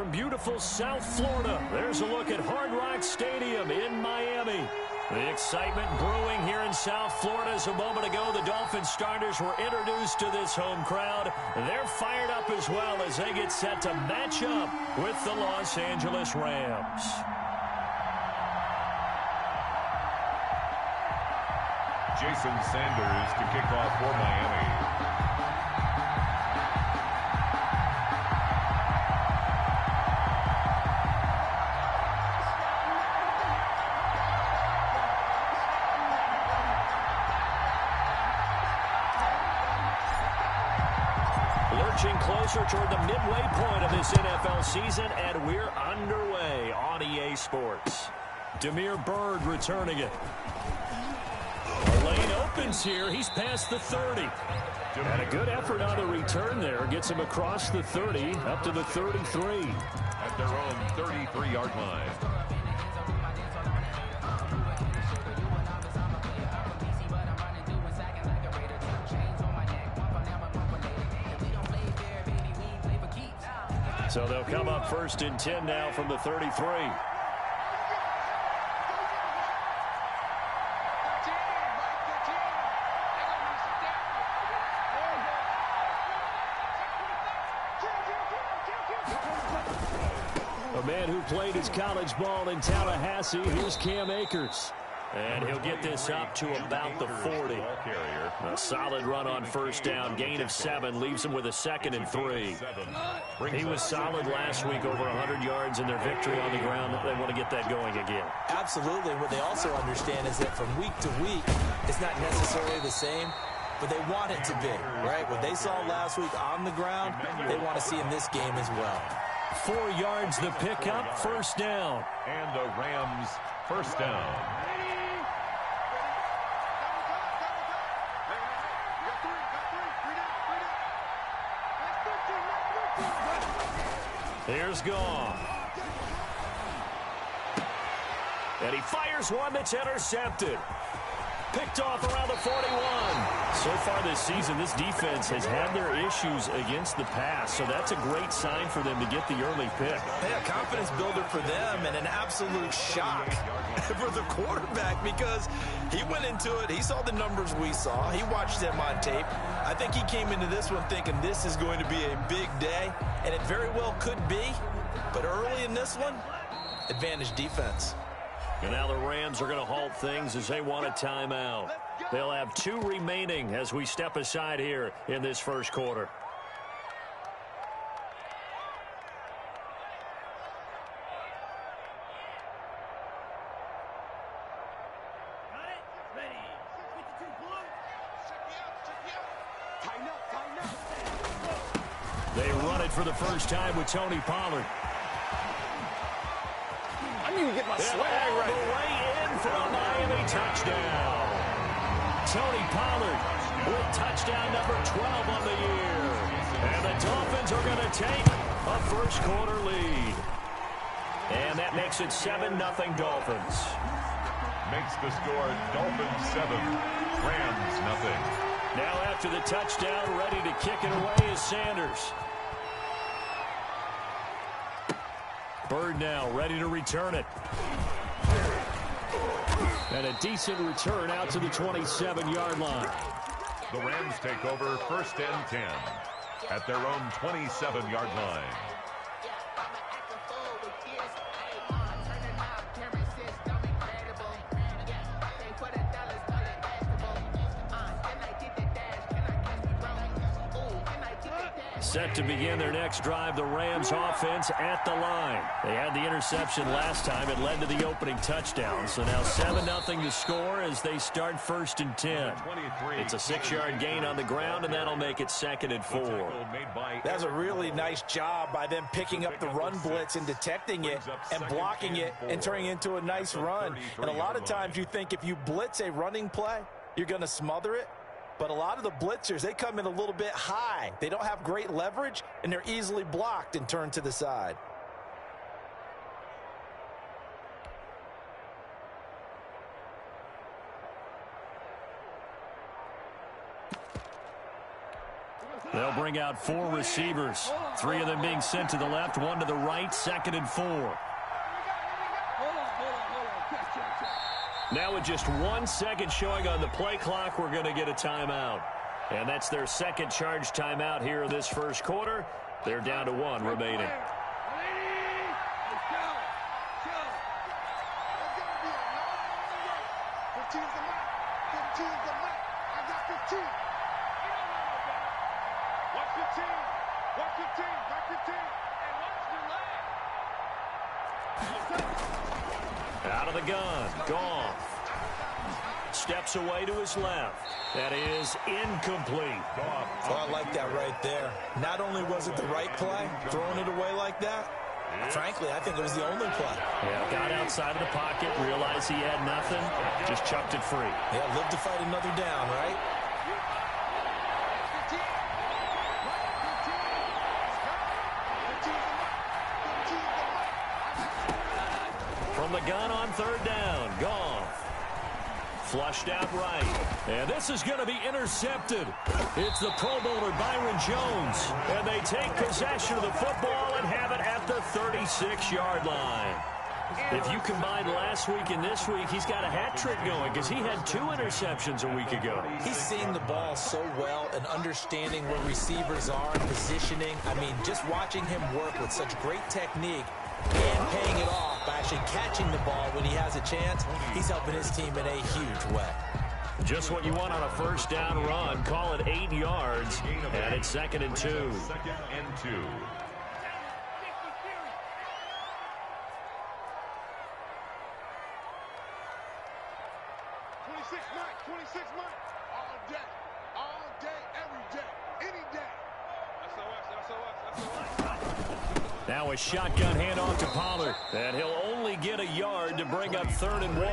from beautiful South Florida. There's a look at Hard Rock Stadium in Miami. The excitement brewing here in South Florida as a moment ago the Dolphins starters were introduced to this home crowd. They're fired up as well as they get set to match up with the Los Angeles Rams. Jason Sanders to kick off for Miami. Lurching closer toward the midway point of this NFL season, and we're underway on EA Sports. Damiere Byrd returning it. The lane opens here. He's past the 30. And a good effort on the return there. Gets him across the 30, up to the 33. At their own 33-yard line. So they'll come up first and 10 now from the 33. A man who played his college ball in Tallahassee, here's Cam Akers. And he'll get this up to about the 40. A solid run on first down. Gain of 7 leaves him with a 2nd and 3. He was solid last week, over 100 yards in their victory on the ground. They want to get that going again. Absolutely. What they also understand is that from week to week, it's not necessarily the same, but they want it to be, right? What they saw last week on the ground, they want to see in this game as well. 4 yards the pickup, first down. And the Rams first down. Here's Goff. And he fires one that's intercepted. Picked off around the 41. So far this season, this defense has had their issues against the pass, so that's a great sign for them to get the early pick. Yeah, confidence builder for them and an absolute shock for the quarterback because he went into it. He saw the numbers we saw. He watched them on tape. I think he came into this one thinking this is going to be a big day, and it very well could be. But early in this one, advantage defense. And now the Rams are going to halt things as they want a timeout. They'll have 2 remaining as we step aside here in this first quarter. They run it for the first time with Tony Pollard. I need to get my swag right. The way in for a Miami touchdown. Tony Pollard with touchdown number 12 on the year. And the Dolphins are going to take a first quarter lead. And that makes it 7-0 Dolphins. Makes the score Dolphins 7, Rams nothing. Now after the touchdown, ready to kick it away is Sanders. Byrd now ready to return it. And a decent return out to the 27-yard line. The Rams take over first and 10 at their own 27-yard line. Set to begin their next drive, the Rams offense at the line. They had the interception last time. It led to the opening touchdown. So now 7-0 to score as they start first and 10. It's a 6-yard gain on the ground, and that'll make it 2nd and 4. That's a really nice job by them picking up the run blitz and detecting it and blocking it and turning it into a nice run. And a lot of times you think if you blitz a running play, you're going to smother it. But a lot of the blitzers, they come in a little bit high. They don't have great leverage, and they're easily blocked and turned to the side. They'll bring out 4 receivers. 3 of them being sent to the left, 1 to the right, 2nd and 4. Now with just 1 second showing on the play clock, we're going to get a timeout. And that's their second charge timeout here in this first quarter. They're down to 1 remaining. Out of the gun, Goff. Steps away to his left. That is incomplete. Oh, I like that right there. Not only was it the right play, throwing it away like that, frankly, I think it was the only play. Yeah, got outside of the pocket, realized he had nothing, just chucked it free. Yeah, live to fight another down, right? From the gun on 3rd down, Goff. Flushed out right. And this is going to be intercepted. It's the Pro Bowler Byron Jones. And they take possession of the football and have it at the 36-yard line. If you combine last week and this week, he's got a hat trick going because he had 2 interceptions a week ago. He's seeing the ball so well and understanding where receivers are, positioning. I mean, just watching him work with such great technique and paying it off by actually catching the ball when he has a chance, he's helping his team in a huge way. Just what you want on a first down run. Call it 8 yards, and it's 2nd and 2. 2nd and 2. 26 months, all day, every day, any day. SOS. Now a shotgun handoff to Pollard, and he'll only get a yard to bring up 3rd and 1.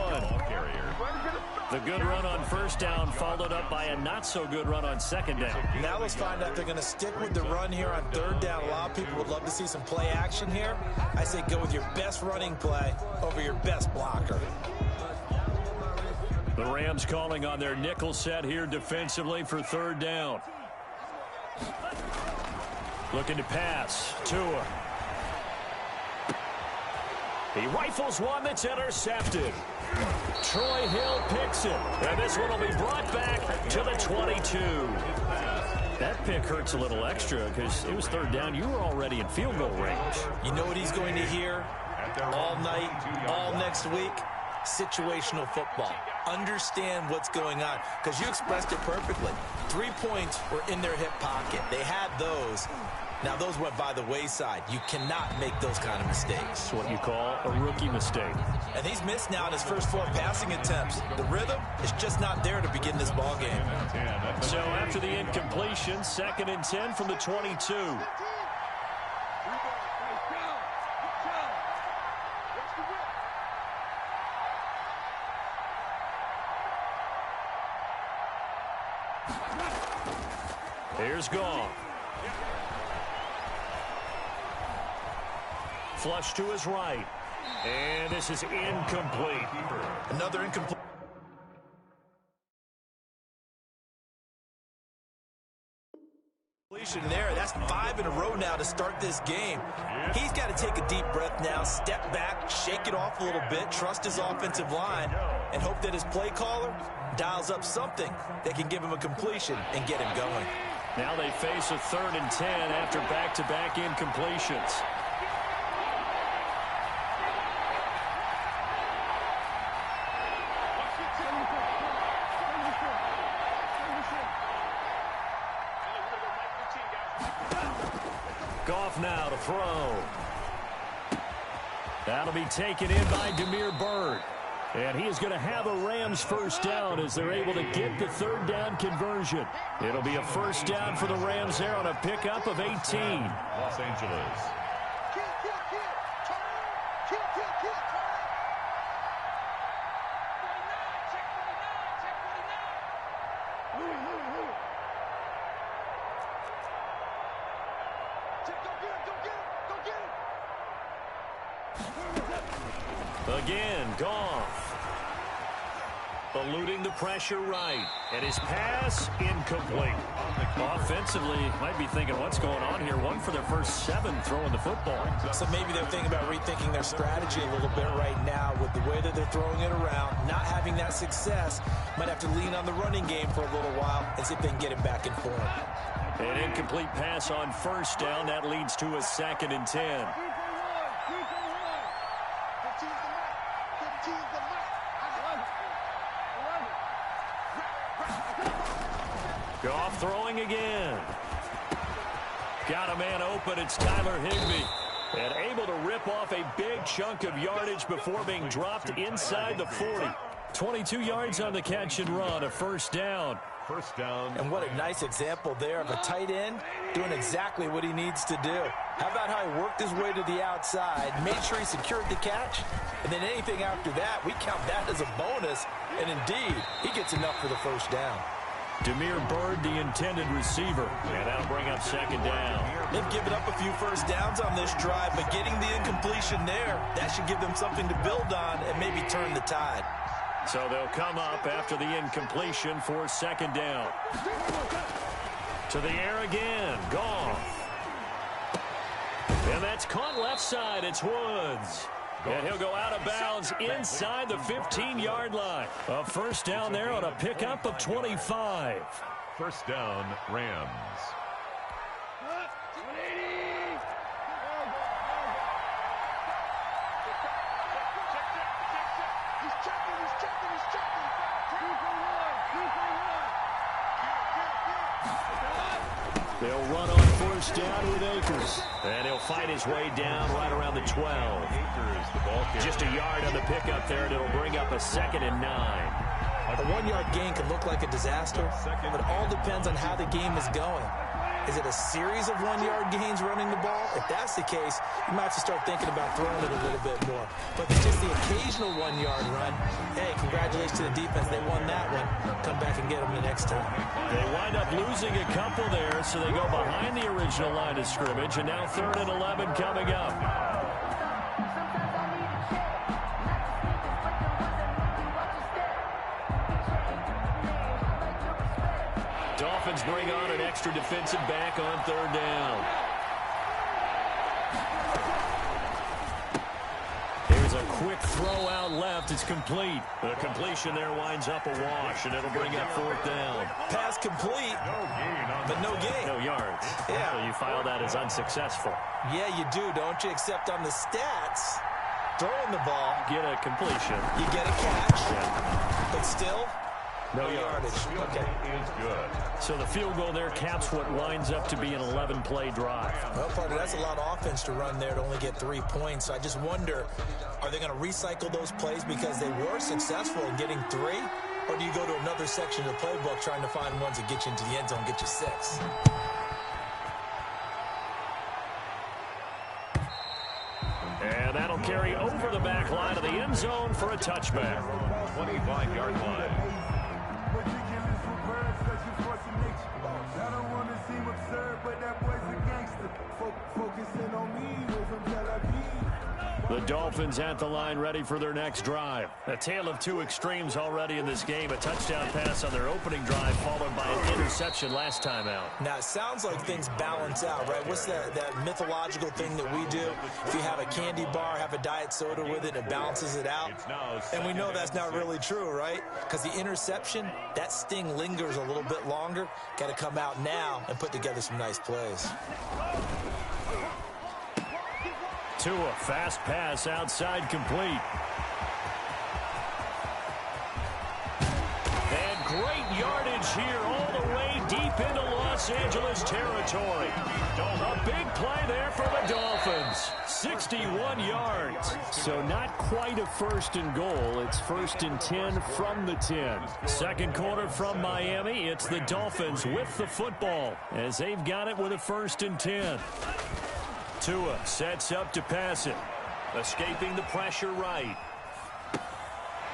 The good run on first down followed up by a not-so-good run on 2nd down. Now let's find out if they're going to stick with the run here on 3rd down. A lot of people would love to see some play action here. I say go with your best running play over your best blocker. The Rams calling on their nickel set here defensively for 3rd down. Looking to pass. Tua. He rifles one that's intercepted. Troy Hill picks it. And this one will be brought back to the 22. That pick hurts a little extra because it was 3rd down. You were already in field goal range. You know what he's going to hear all night, all next week? Situational football. Understand what's going on, because you expressed it perfectly. 3 points were in their hip pocket. They had those. Now those went by the wayside. You cannot make those kind of mistakes. It's what you call a rookie mistake. And he's missed now in his first 4 passing attempts. The rhythm is just not there to begin this ball game. So after the incompletion, 2nd and 10 from the 22. Here's Goff. Flush to his right. And this is incomplete. Another incomplete. There, that's 5 in a row now to start this game. He's got to take a deep breath now, step back, shake it off a little bit, trust his offensive line, and hope that his play caller dials up something that can give him a completion and get him going. Now they face a 3rd and 10 after back-to-back incompletions. Goff now to throw. That'll be taken in by Demir Byrd. And he is going to have a Rams first down as they're able to get the 3rd down conversion. It'll be a first down for the Rams there on a pickup of 18. Los Angeles. Go get it. Again, Goff. Eluding the pressure right. And his pass incomplete. Offensively, might be thinking, what's going on here? One for their first 7 throwing the football. So maybe they're thinking about rethinking their strategy a little bit right now with the way that they're throwing it around. Not having that success. Might have to lean on the running game for a little while and see if they can get it back in form. An incomplete pass on first down. That leads to a 2nd and 10. Goff throwing again. Got a man open. It's Tyler Higbee. And able to rip off a big chunk of yardage before being dropped inside the 40. 22 yards on the catch and run. A first down. First down. And what a nice example there of a tight end doing exactly what he needs to do. How about how he worked his way to the outside, made sure he secured the catch, and then anything after that, we count that as a bonus. And indeed, he gets enough for the first down. Demir Byrd, the intended receiver. And that'll bring up 2nd down. They've given up a few first downs on this drive, but getting the incompletion there, that should give them something to build on and maybe turn the tide. So they'll come up after the incompletion for 2nd down. To the air again. Goff. And that's caught left side. It's Woods. And he'll go out of bounds inside the 15-yard line. A first down there on a pickup of 25. First down, Rams. They'll run on first down with Akers. And he'll fight his way down right around the 12. Just a yard on the pickup there, and it'll bring up a 2nd and 9. A 1-yard gain can look like a disaster, but it all depends on how the game is going. Is it a series of 1-yard gains running the ball? If that's the case, you might have to start thinking about throwing it a little bit more. But if it's just the occasional 1-yard run, hey, congratulations to the defense. They won that one. Come back and get them the next time. They wind up losing a couple there, so they go behind the original line of scrimmage, and now 3rd and 11 coming up. Dolphins bring on an extra defensive back on 3rd down. Here's a quick throw out left. It's complete. The completion there winds up a wash, and it'll bring up 4th down. Pass complete, but no gain. No yards. Yeah. So you file that as unsuccessful. Yeah, you do, don't you? Except on the stats, throwing the ball, Get a completion. you get a catch, Yeah. but still, No no yardage. yardage. Okay. Is good. So the field goal there caps what winds up to be an 11-play drive. Well, partner, that's a lot of offense to run there to only get 3 points. So I just wonder, are they going to recycle those plays because they were successful in getting 3? Or do you go to another section of the playbook trying to find ones that get you into the end zone, get you 6? And that'll carry over the back line of the end zone for a touchback. 25-yard line. The Dolphins at the line ready for their next drive. A tale of 2 extremes already in this game. A touchdown pass on their opening drive followed by an interception last time out. Now, it sounds like things balance out, right? What's that mythological thing that we do? If you have a candy bar, have a diet soda with it, it balances it out. And we know that's not really true, right? Because the interception, that sting lingers a little bit longer. Got to come out now and put together some nice plays. Tua, fast pass outside, complete. And great yardage here all the way deep into Los Angeles territory. A big play there for the Dolphins. 61 yards. So not quite a 1st and goal. It's 1st and 10 from the 10. Second quarter from Miami. It's the Dolphins with the football as they've got it with a 1st and 10. Tua sets up to pass it. Escaping the pressure right.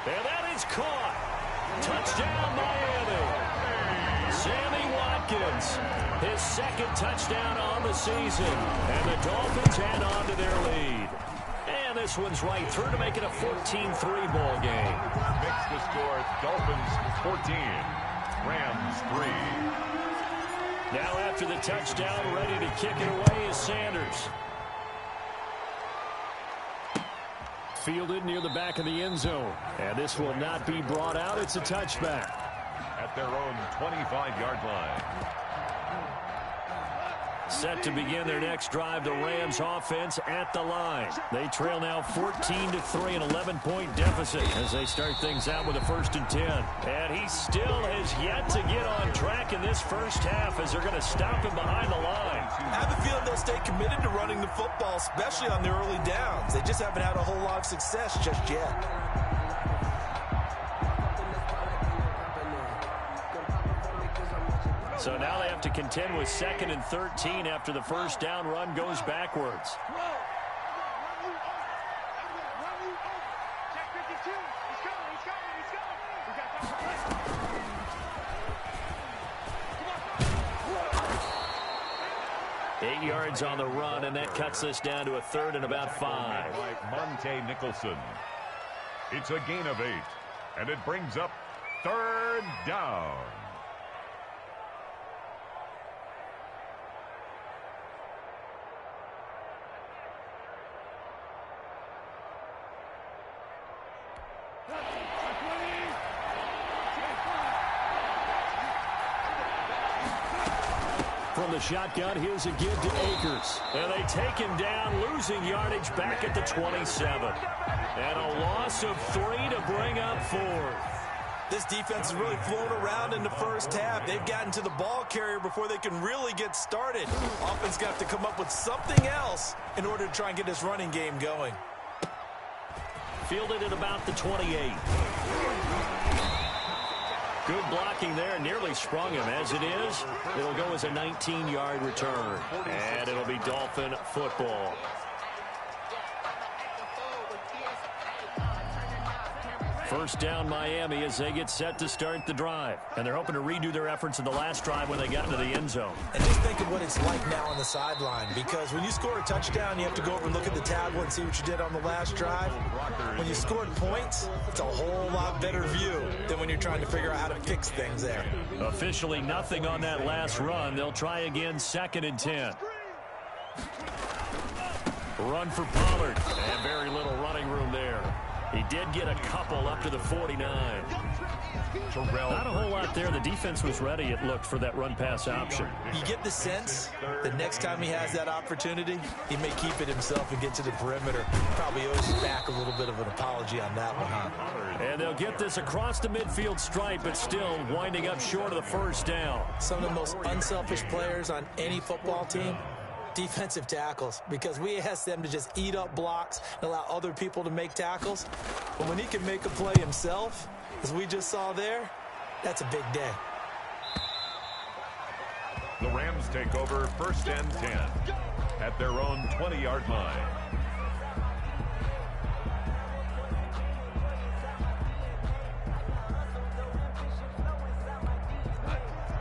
And that is caught. Touchdown, Miami. Sammy Watkins, his 2nd touchdown on the season. And the Dolphins add on to their lead. And And this one's right through to make it a 14-3 ball game. Makes the score Dolphins 14, Rams 3. Now after the touchdown, ready to kick it away is Sanders. Fielded near the back of the end zone. And this will not be brought out. It's a touchback. At their own 25-yard line. Set to begin their next drive, the Rams offense at the line. They trail now 14-3, an 11-point deficit as they start things out with a 1st and 10. And he still has yet to get on track in this first half as they're going to stop him behind the line. I have a feeling they'll stay committed to running the football, especially on the early downs. They just haven't had a whole lot of success just yet. So now they have to contend with 2nd and 13 after the first down run goes backwards. Eight yards on the run, and that cuts this down to a 3rd and about 5. Monte Nicholson. It's a gain of 8, and it brings up 3rd down. From the shotgun, here's a give to Akers. And they take him down, losing yardage back at the 27. And a loss of 3 to bring up 4th. This defense has really flown around in the first half. They've gotten to the ball carrier before they can really get started. Offense got to come up with something else in order to try and get this running game going. Fielded at about the 28. Good blocking there, nearly sprung him. As it is, it'll go as a 19-yard return. And it'll be Dolphin football. First down Miami as they get set to start the drive. And they're hoping to redo their efforts in the last drive when they got into the end zone. And just think of what it's like now on the sideline, because when you score a touchdown, you have to go over and look at the tablet and see what you did on the last drive. When you scored points, it's a whole lot better view than when you're trying to figure out how to fix things there. Officially nothing on that last run. They'll try again, 2nd and 10. Run for Pollard, and very little running room there. He did get a couple up to the 49. Not a whole lot there. The defense was ready, it looked, for that run-pass option. You get the sense that next time he has that opportunity, he may keep it himself and get to the perimeter. Probably owes you back a little bit of an apology on that one, huh? And they'll get this across the midfield stripe, but still winding up short of the first down. Some of the most unselfish players on any football team, defensive tackles, because we ask them to just eat up blocks and allow other people to make tackles. But when he can make a play himself, as we just saw there, that's a big day. The Rams take over 1st and 10 at their own 20-yard line.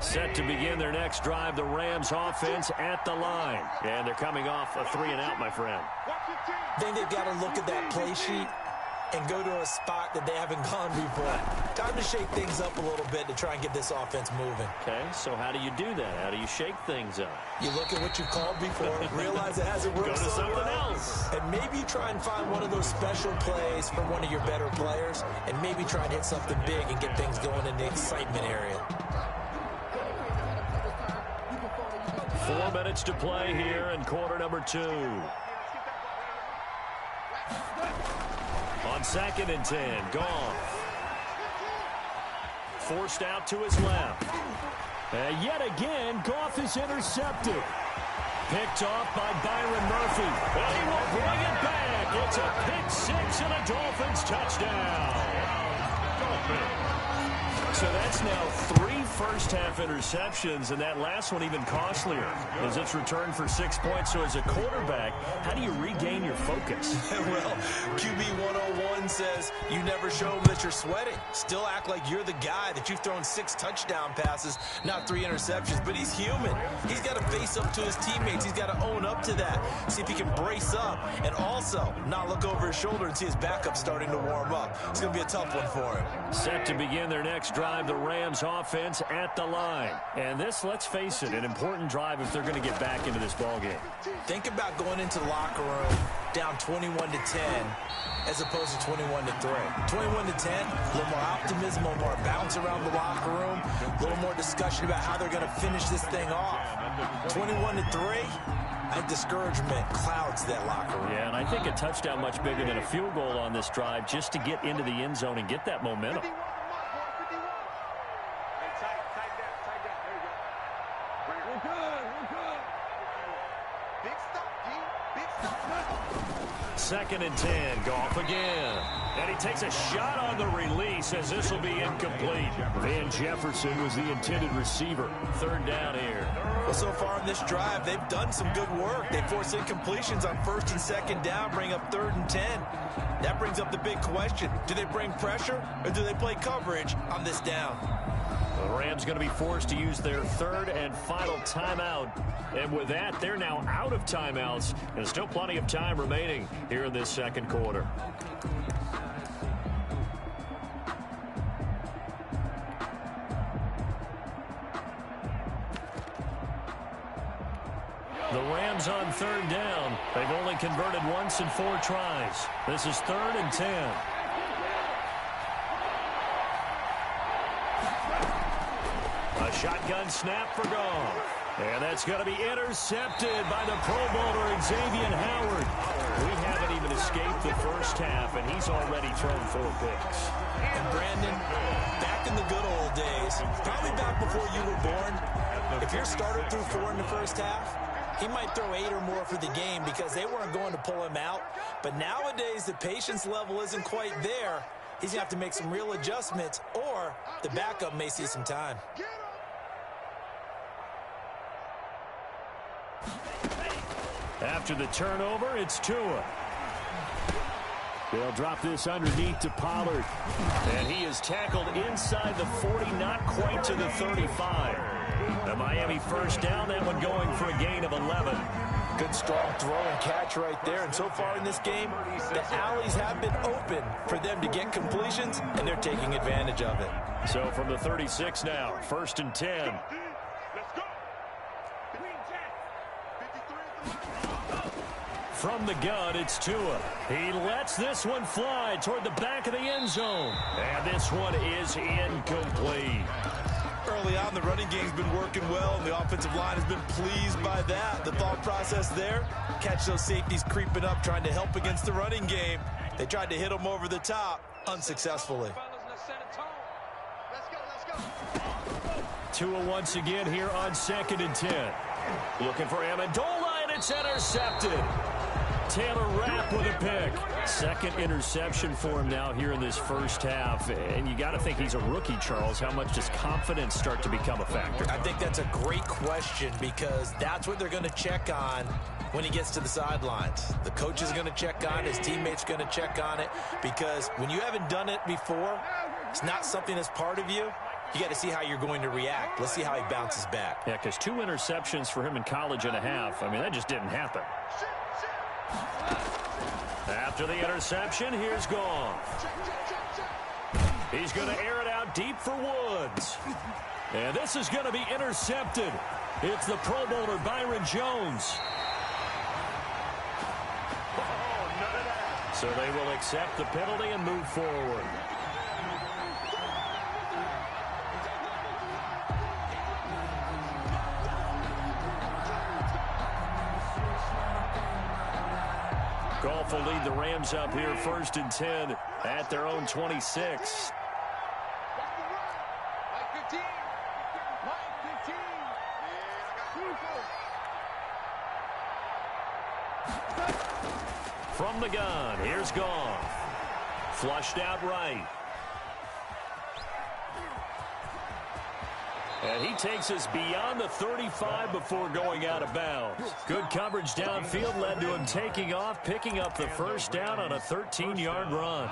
Set to begin their next drive, the Rams offense at the line. And they're coming off a 3 and out, my friend. I think they've got to look at that play sheet and go to a spot that they haven't gone before. Time to shake things up a little bit to try and get this offense moving. Okay, so how do you do that? How do you shake things up? You look at what you called before, realize it hasn't worked Go to so something well, else. and maybe you try and find one of those special plays from one of your better players, and maybe try and hit something big and get things going in the excitement area. 4 minutes to play here in quarter number 2. On 2nd and 10, Goff. Forced out to his left. And yet again, Goff is intercepted. Picked off by Byron Murphy. And he will bring it back. It's a pick 6 and a Dolphins touchdown. Dolphins. So that's now 3 first-half interceptions, and that last one even costlier as it's returned for 6 points. So as a quarterback, how do you regain your focus? Well, QB 101 says you never show them that you're sweating. Still act like you're the guy, that you've thrown 6 touchdown passes, not 3 interceptions. But he's human. He's got to face up to his teammates. He's got to own up to that. See if he can brace up and also not look over his shoulder and see his backup starting to warm up. It's going to be a tough one for him. Set to begin their next drive, the Rams offense at the line. And this, let's face it, an important drive if they're going to get back into this ballgame. Think about going into the locker room down 21-10 as opposed to 21-3. 21-10, a little more optimism, a little more bounce around the locker room, a little more discussion about how they're going to finish this thing off. 21-3, I think discouragement clouds that locker room. Yeah, and I think a touchdown much bigger than a field goal on this drive just to get into the end zone and get that momentum. Second and 10, Goff again. And he takes a shot on the release as this will be incomplete. Van Jefferson was the intended receiver. Third down here. Well, so far in this drive, they've done some good work. They force incompletions on first and second down, bring up 3rd and 10. That brings up the big question. Do they bring pressure or do they play coverage on this down? The Rams going to be forced to use their 3rd and final timeout. And with that, they're now out of timeouts. And still plenty of time remaining here in this second quarter. The Rams on 3rd down. They've only converted once in 4 tries. This is 3rd and 10. A shotgun snap for Goff. And that's going to be intercepted by the Pro Bowler Xavier Howard. We haven't even escaped the first half, and he's already thrown 4 picks. And Brandon, back in the good old days, probably back before you were born, if your starter threw 4 in the first half, he might throw 8 or more for the game because they weren't going to pull him out. But nowadays, the patience level isn't quite there. He's going to have to make some real adjustments, or the backup may see some time. After the turnover, it's Tua. They'll drop this underneath to Pollard. And he is tackled inside the 40, not quite to the 35. The Miami first down, that one going for a gain of 11. Good strong throw and catch right there. And so far in this game, the alleys have been open for them to get completions, and they're taking advantage of it. So from the 36 now, 1st and 10. From the gun, it's Tua. He lets this one fly toward the back of the end zone. And this one is incomplete. Early on, the running game's been working well, and the offensive line has been pleased by that. The thought process there, catch those safeties creeping up, trying to help against the running game. They tried to hit them over the top, unsuccessfully. Tua once again here on 2nd and 10. Looking for Amendola, and it's intercepted. Taylor Rapp with a pick. 2nd interception for him now here in this first half. And you got to think he's a rookie, Charles. How much does confidence start to become a factor? I think that's a great question because that's what they're going to check on when he gets to the sidelines. The coach is going to check on it. His teammates going to check on it because when you haven't done it before, it's not something that's part of you. You got to see how you're going to react. Let's see how he bounces back. Yeah, because 2 interceptions for him in college and a half. I mean, that just didn't happen. After the interception, here's Goff. He's going to air it out deep for Woods. And this is going to be intercepted. It's the Pro Bowler Byron Jones. So they will accept the penalty and move forward. Goff will lead the Rams up here 1st and 10 at their own 26. From the gun, here's Goff. Flushed out right. And he takes us beyond the 35 before going out of bounds. Good coverage downfield led to him taking off, picking up the first down on a 13-yard run.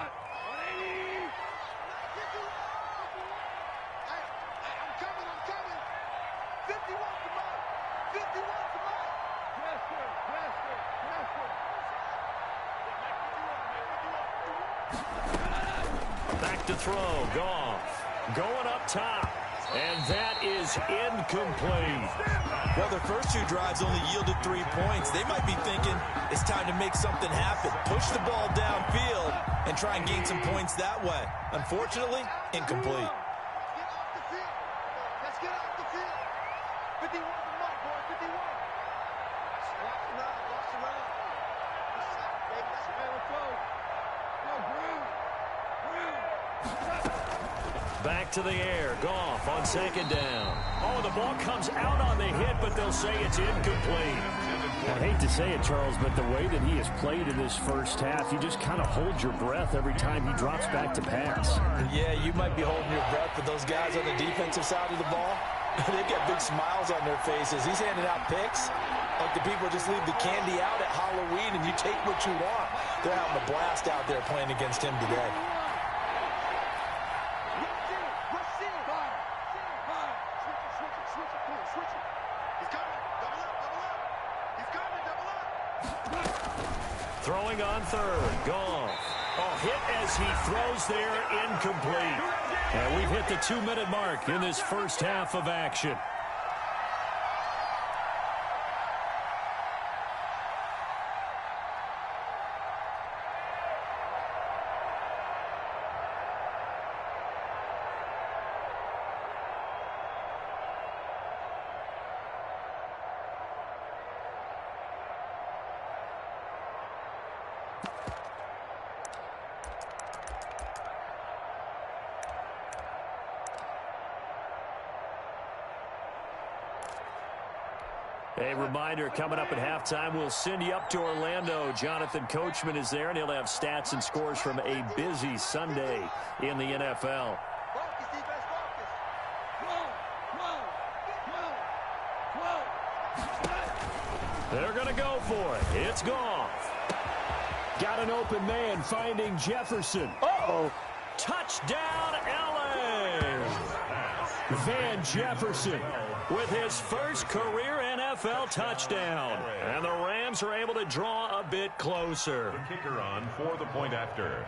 Back to throw, Goff. Going up top. And that is incomplete. Well, their first 2 drives only yielded 3 points. They might be thinking it's time to make something happen. Push the ball downfield and try and gain some points that way. Unfortunately, incomplete. Let's get off the field. 51 to mark, boy. 51. Lost the run. Baby, that's a fair throw. No, Brown. Back to the air. Goff on second down. Oh, the ball comes out on the hit, but they'll say it's incomplete. I hate to say it, Charles, but the way that he has played in this first half, you just kind of hold your breath every time he drops back to pass. Yeah, you might be holding your breath, but those guys on the defensive side of the ball, they've got big smiles on their faces. He's handing out picks like the people just leave the candy out at Halloween and you take what you want. They're having a blast out there playing against him today. Throwing on third. Goff. Oh, hit as he throws there, incomplete. And we've hit the 2-minute mark in this first half of action. A reminder, coming up at halftime, we'll send you up to Orlando. Jonathan Coachman is there, and he'll have stats and scores from a busy Sunday in the NFL. They're going to go for it. It's Goff. Got an open man finding Jefferson. Uh-oh. Touchdown, L.A. Van Jefferson with his first career NFL touchdown. And the Rams are able to draw a bit closer. The kicker on for the point after.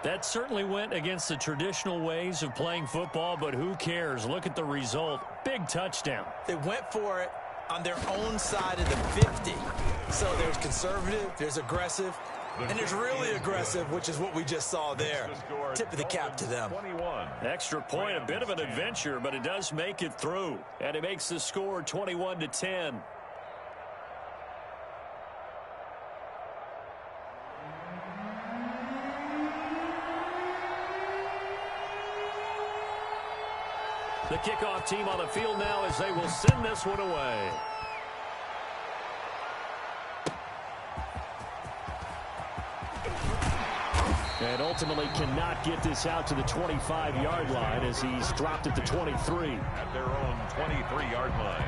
That certainly went against the traditional ways of playing football, but who cares? Look at the result. Big touchdown. They went for it on their own side of the 50. So there's conservative, there's aggressive, and there's really aggressive, which is what we just saw there. Tip of the cap to them. Extra point, a bit of an adventure, but it does make it through. And it makes the score 21-10. The kickoff team on the field now as they will send this one away. And ultimately cannot get this out to the 25-yard line as he's dropped at the 23. At their own 23-yard line.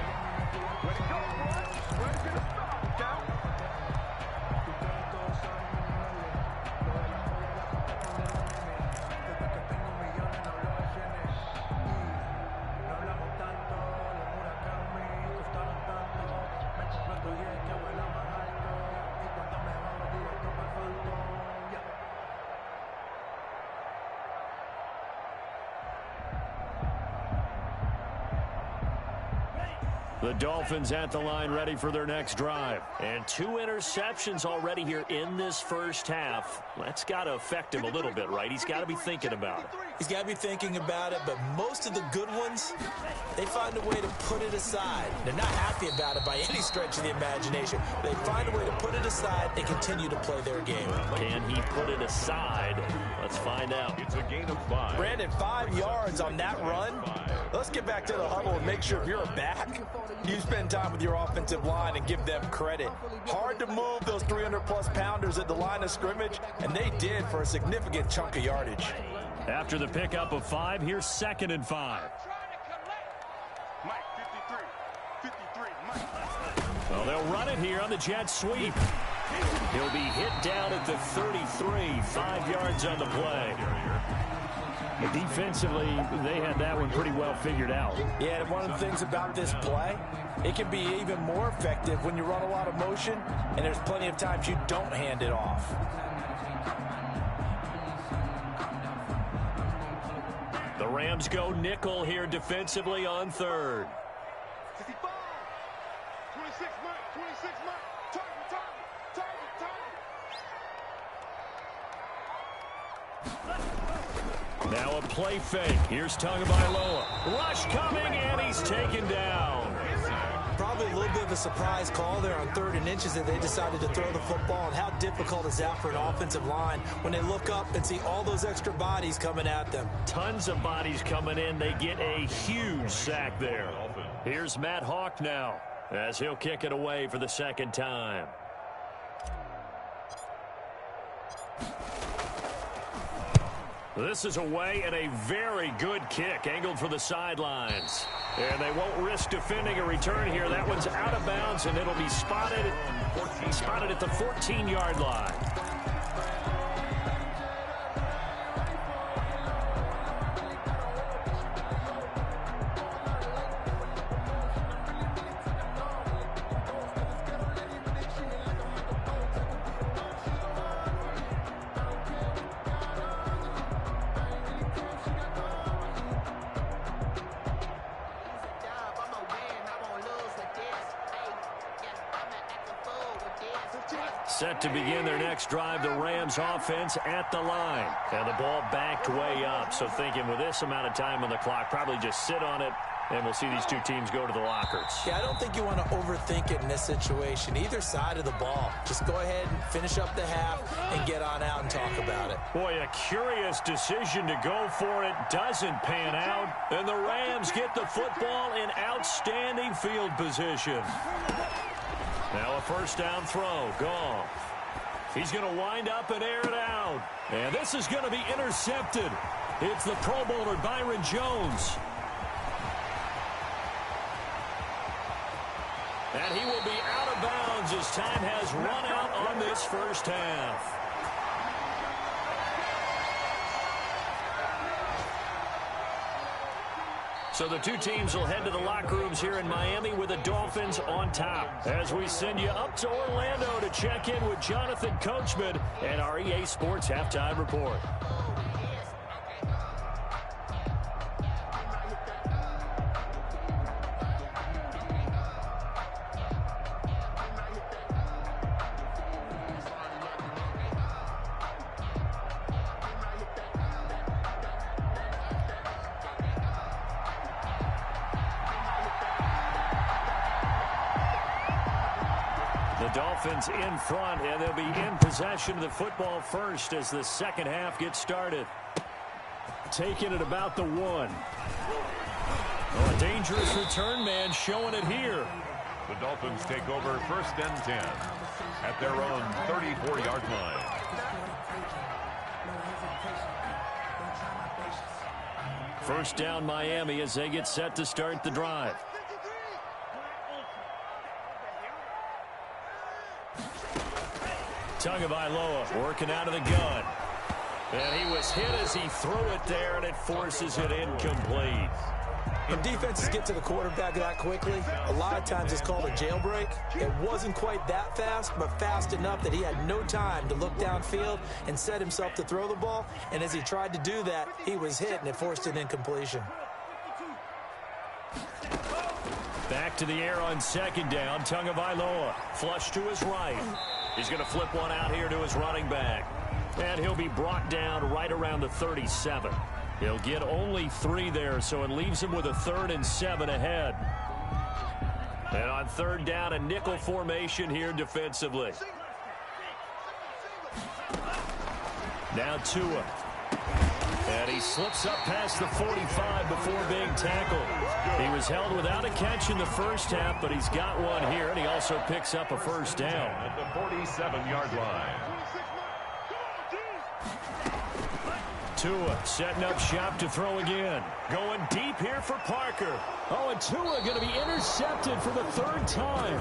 The Dolphins at the line ready for their next drive. And 2 interceptions already here in this first half. That's got to affect him a little bit, right? He's got to be thinking about it. He's got to be thinking about it, but most of the good ones, they find a way to put it aside. They're not happy about it by any stretch of the imagination. They find a way to put it aside and continue to play their game. Can he put it aside? Let's find out. It's a gain of 5. Brandon, 5 yards on that run. Let's get back to the huddle and make sure if you're a back, you spend time with your offensive line and give them credit. Hard to move those 300-plus pounders at the line of scrimmage, and they did for a significant chunk of yardage. After the pickup of 5, here's 2nd and 5. Well, they'll run it here on the jet sweep. He'll be hit down at the 33, 5 yards on the play. But defensively, they had that one pretty well figured out. Yeah, and one of the things about this play, it can be even more effective when you run a lot of motion, and there's plenty of times you don't hand it off. The Rams go nickel here defensively on third. 55, 26 man, 26 man, target. Now a play fake. Here's Tagovailoa. Rush coming, and he's taken down. Probably a little bit of a surprise call there on 3rd and inches that they decided to throw the football. And how difficult is that for an offensive line when they look up and see all those extra bodies coming at them? Tons of bodies coming in. They get a huge sack there. Here's Matt Hawk now as he'll kick it away for the second time. This is away and a very good kick angled for the sidelines. And they won't risk defending a return here. That one's out of bounds, and it'll be spotted at the 14-yard line. Set to begin their next drive, the Rams offense at the line. And the ball backed way up. So thinking with this amount of time on the clock, probably just sit on it, and we'll see these two teams go to the lockers. Yeah, I don't think you want to overthink it in this situation. Either side of the ball. Just go ahead and finish up the half and get on out and talk about it. Boy, a curious decision to go for it. Doesn't pan out. And the Rams get the football in outstanding field position. Now a first down throw. Goff. He's going to wind up and air it out. And this is going to be intercepted. It's the Pro Bowler Byron Jones. And he will be out of bounds as time has run out on this first half. So the two teams will head to the locker rooms here in Miami with the Dolphins on top. As we send you up to Orlando to check in with Jonathan Coachman and our EA Sports Halftime Report. The Dolphins in front, and they'll be in possession of the football first as the second half gets started. Taking it about the 1. Oh, a dangerous return man showing it here. The Dolphins take over 1st and 10 at their own 34-yard line. First down Miami as they get set to start the drive. Tagovailoa working out of the gun. And he was hit as he threw it there, and it forces it incomplete. When defenses get to the quarterback that quickly, a lot of times it's called a jailbreak. It wasn't quite that fast, but fast enough that he had no time to look downfield and set himself to throw the ball. And as he tried to do that, he was hit, and it forced an incompletion. Back to the air on second down. Tagovailoa flush to his right. He's going to flip one out here to his running back. And he'll be brought down right around the 37. He'll get only 3 there, so it leaves him with a 3rd and 7 ahead. And on third down, a nickel formation here defensively. Now Tua. And he slips up past the 45 before being tackled. He was held without a catch in the first half, but he's got one here, and he also picks up a first down. At the 47-yard line. Tua setting up shop to throw again. Going deep here for Parker. Oh, and Tua going to be intercepted for the third time.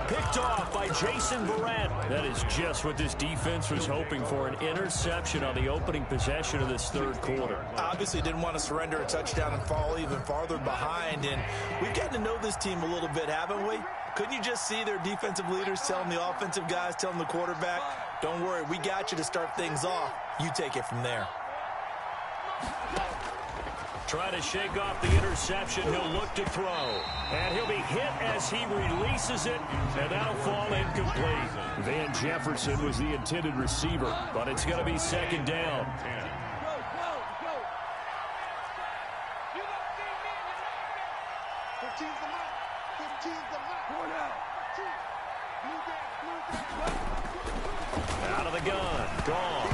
Picked off by Jason Barrett. That is just what this defense was hoping for, an interception on the opening possession of this third quarter. Obviously didn't want to surrender a touchdown and fall even farther behind. And we've gotten to know this team a little bit, haven't we? Couldn't you just see their defensive leaders telling the offensive guys, telling the quarterback, don't worry, we got you to start things off. You take it from there. Try to shake off the interception. He'll look to throw. And he'll be hit as he releases it. And that'll fall incomplete. Van Jefferson was the intended receiver, but it's going to be second down. Out of the gun. Gone.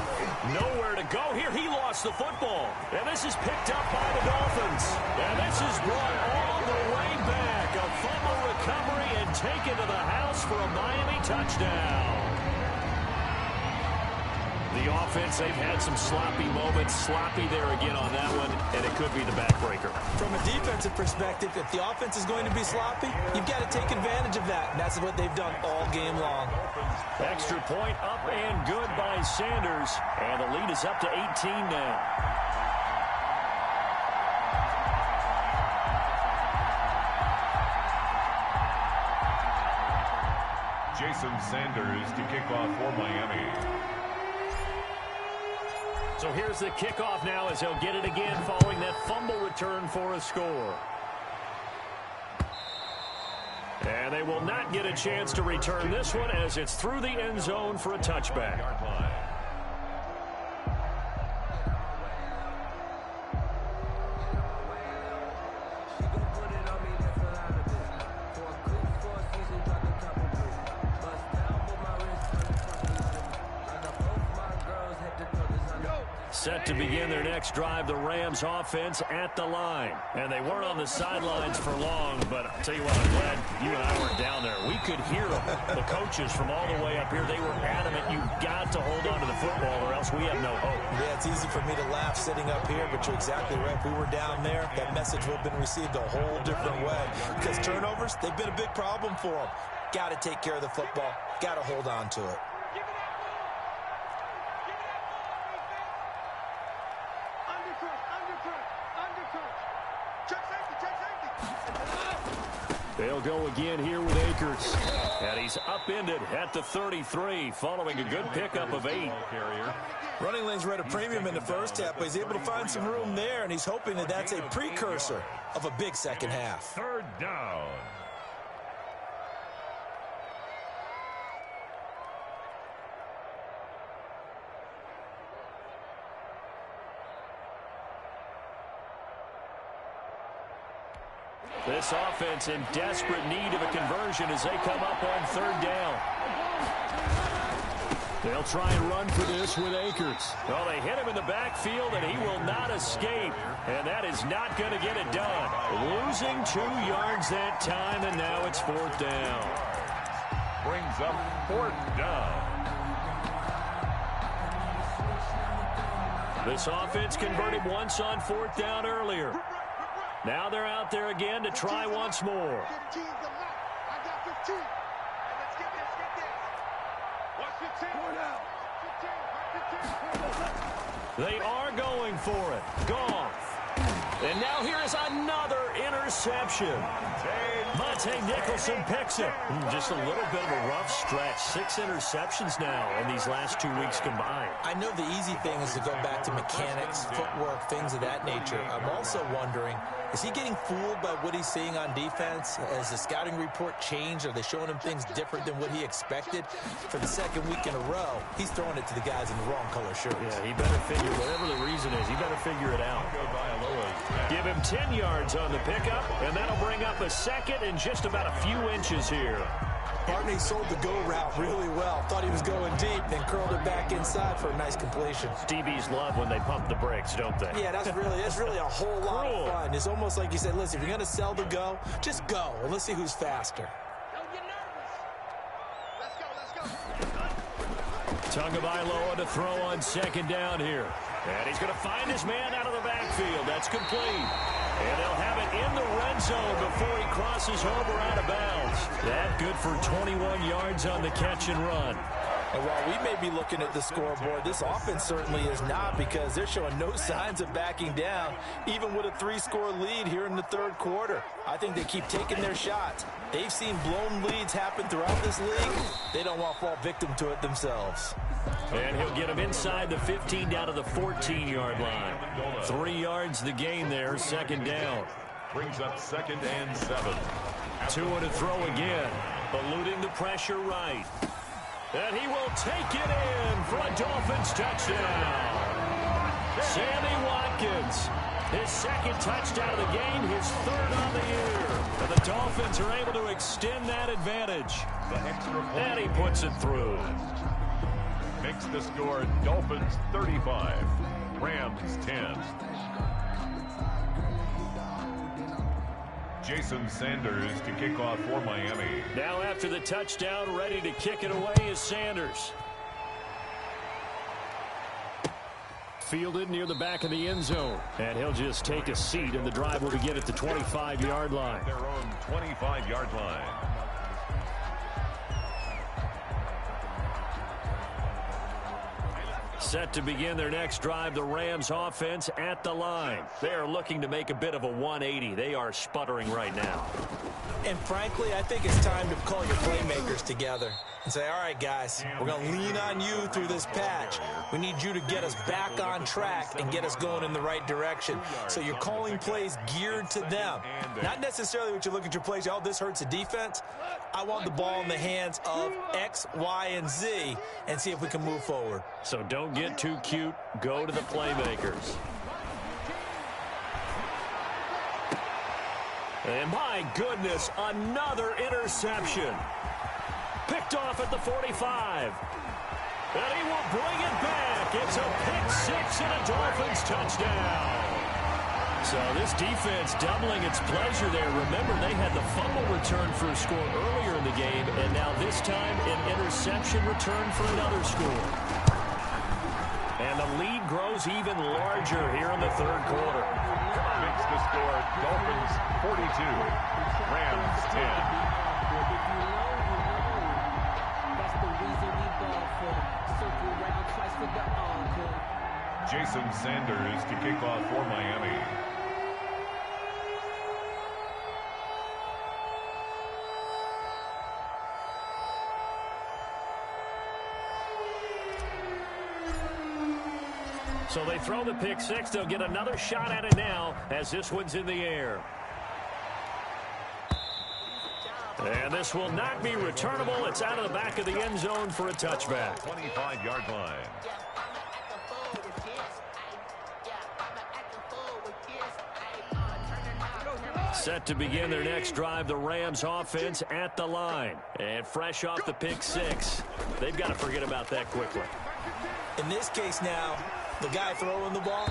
Nowhere to go here. He lost the football. And this is picked up by the Dolphins. And this is brought all the way back. A fumble recovery and taken to the house for a Miami touchdown. The offense, they've had some sloppy moments. Sloppy there again on that one, and it could be the backbreaker. From a defensive perspective, if the offense is going to be sloppy, you've got to take advantage of that, and that's what they've done all game long. Extra point up and good by Sanders, and the lead is up to 18 now. Jason Sanders to kick off for Miami. So here's the kickoff now as they'll get it again following that fumble return for a score. And they will not get a chance to return this one as it's through the end zone for a touchback. Set to begin their next drive, the Rams offense at the line. And they weren't on the sidelines for long, but I'll tell you what, I'm glad you and I weren't down there. We could hear them. The coaches from all the way up here, they were adamant, you've got to hold on to the football or else we have no hope. Yeah, it's easy for me to laugh sitting up here, but you're exactly right. If we were down there, that message would have been received a whole different way. Because turnovers, they've been a big problem for them. Got to take care of the football. Got to hold on to it. They'll go again here with Akers. And he's upended at the 33 following a good pickup of 8. Running lanes were at a premium in the first half, but he's able to find some room there, and he's hoping that that's a precursor of a big second half. Third down. This offense in desperate need of a conversion as they come up on third down. They'll try and run for this with Akers. Well, they hit him in the backfield, and he will not escape. And that is not going to get it done. Losing 2 yards that time, and now it's fourth down. Brings up fourth down. This offense converted once on fourth down earlier. Now they're out there again to try once more. They are going for it. Goff. And now here is another interception. Monte Nicholson picks it. Just a little bit of a rough stretch. 6 interceptions now in these last 2 weeks combined. I know the easy thing is to go back to mechanics, footwork, things of that nature. I'm also wondering, is he getting fooled by what he's seeing on defense? Has the scouting report changed? Are they showing him things different than what he expected? For the second week in a row, he's throwing it to the guys in the wrong color shirts. Yeah, he better figure, whatever the reason is, he better figure it out. Give him 10 yards on the pickup, and that'll bring up a second in just about a few inches here. Barney sold the go route really well. Thought he was going deep, then curled it back inside for a nice completion. DBs love when they pump the brakes, don't they? Yeah, that's really a whole lot of fun. It's almost like you said, listen, if you're going to sell the go, just go, and let's see who's faster. Don't get nervous. Let's go. Tagovailoa to throw on second down here. And he's going to find his man out of the backfield. That's complete. And they'll have it in the red zone before he crosses over out of bounds. That good for 21 yards on the catch and run. And while we may be looking at the scoreboard, this offense certainly is not, because they're showing no signs of backing down, even with a 3-score lead here in the third quarter. I think they keep taking their shots. They've seen blown leads happen throughout this league. They don't want to fall victim to it themselves. And he'll get him inside the 15 down to the 14-yard line. 3 yards the gain there, second down. Brings up 2nd and 7. 2 to throw again. Eluding the pressure right. And he will take it in for a Dolphins touchdown. Sammy Watkins, his 2nd touchdown of the game, his 3rd on the year. And the Dolphins are able to extend that advantage. And he puts it through. Makes the score Dolphins 35, Rams 10. Jason Sanders to kick off for Miami. Now after the touchdown, ready to kick it away is Sanders. Fielded near the back of the end zone. And he'll just take a seat, and the drive will begin at the 25-yard line. Their own 25-yard line. Set to begin their next drive, the Rams offense at the line. They are looking to make a bit of a 180. They are sputtering right now. And frankly, I think it's time to call your playmakers together and say, all right, guys, we're going to lean on you through this patch. We need you to get us back on track and get us going in the right direction. So you're calling plays geared to them. Not necessarily what you look at your plays, oh, this hurts the defense. I want the ball in the hands of X, Y, and Z and see if we can move forward. So don't get too cute. Go to the playmakers. And my goodness, another interception. Picked off at the 45. And he will bring it back. It's a pick-6 and a Dolphins touchdown. So this defense doubling its pleasure there. Remember, they had the fumble return for a score earlier in the game, and now this time an interception return for another score. And the lead grows even larger here in the third quarter. Makes the score Dolphins 42, Rams 10. Jason Sanders to kick off for Miami. So they throw the pick-6. They'll get another shot at it now as this one's in the air. And this will not be returnable. It's out of the back of the end zone for a touchback. 25-yard line. Set to begin their next drive, the Rams offense at the line. And fresh off the pick-6, they've got to forget about that quickly. In this case now, the guy throwing the ball,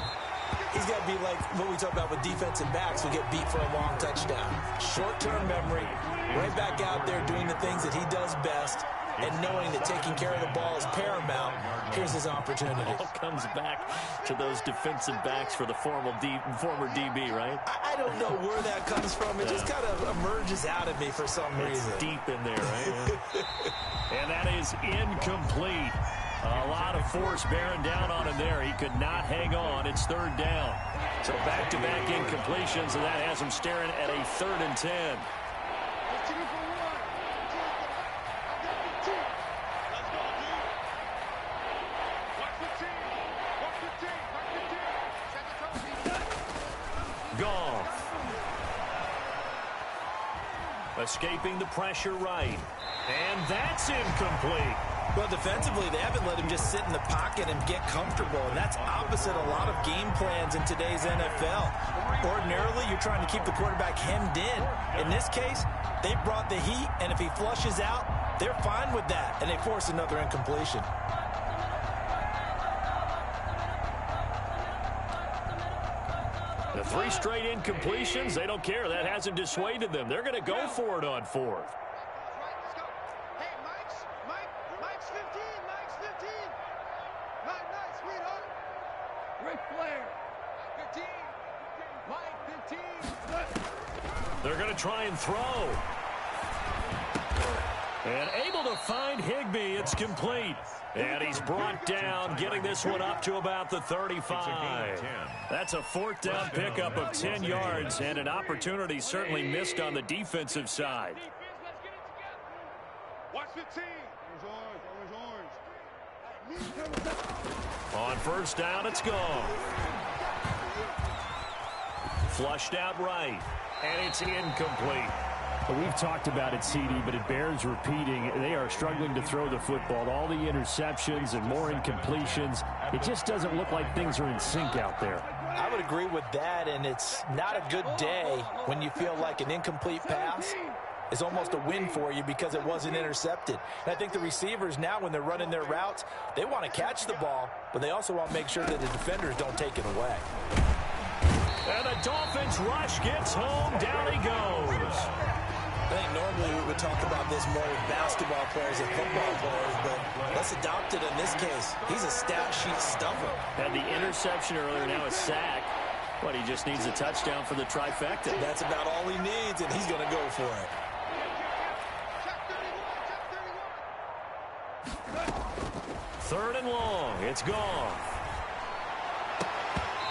he's got to be like what we talk about with defensive backs who get beat for a long touchdown. Short-term memory, right back out there doing the things that he does best, and knowing that taking care of the ball is paramount. Here's his opportunity. It all comes back to those defensive backs for the former DB, right? I don't know where that comes from. It just kind of emerges out of me for some reason. It's deep in there, right? And that is incomplete. A lot of force bearing down on him there. He could not hang on. It's third down. So back-to-back incompletions, and that has him staring at a 3rd and 10. Goff. Escaping the pressure right. And that's incomplete. Well, defensively, they haven't let him just sit in the pocket and get comfortable, and that's opposite a lot of game plans in today's NFL. Ordinarily, you're trying to keep the quarterback hemmed in. In this case, they brought the heat, and if he flushes out, they're fine with that, and they force another incompletion. The 3 straight incompletions, they don't care. That hasn't dissuaded them. They're going to go for it on 4th. to try and throw. And able to find Higbee. It's complete. And he's brought down, getting this one up to about the 35. That's a fourth down pickup of 10 yards, and an opportunity certainly missed on the defensive side. Watch the team. On first down, it's gone. Flushed out right, and it's incomplete. We've talked about it, CD, but it bears repeating. They are struggling to throw the football. All the interceptions and more incompletions. It just doesn't look like things are in sync out there. I would agree with that, and it's not a good day when you feel like an incomplete pass is almost a win for you because it wasn't intercepted. And I think the receivers now, when they're running their routes, they want to catch the ball, but they also want to make sure that the defenders don't take it away. And the Dolphins rush gets home. Down he goes. I think normally we would talk about this more with basketball players and football players, but let's adopt it in this case. He's a stat sheet stuffer. Had the interception earlier, now a sack. But he just needs a touchdown for the trifecta. That's about all he needs, and he's going to go for it. Third and long. It's gone.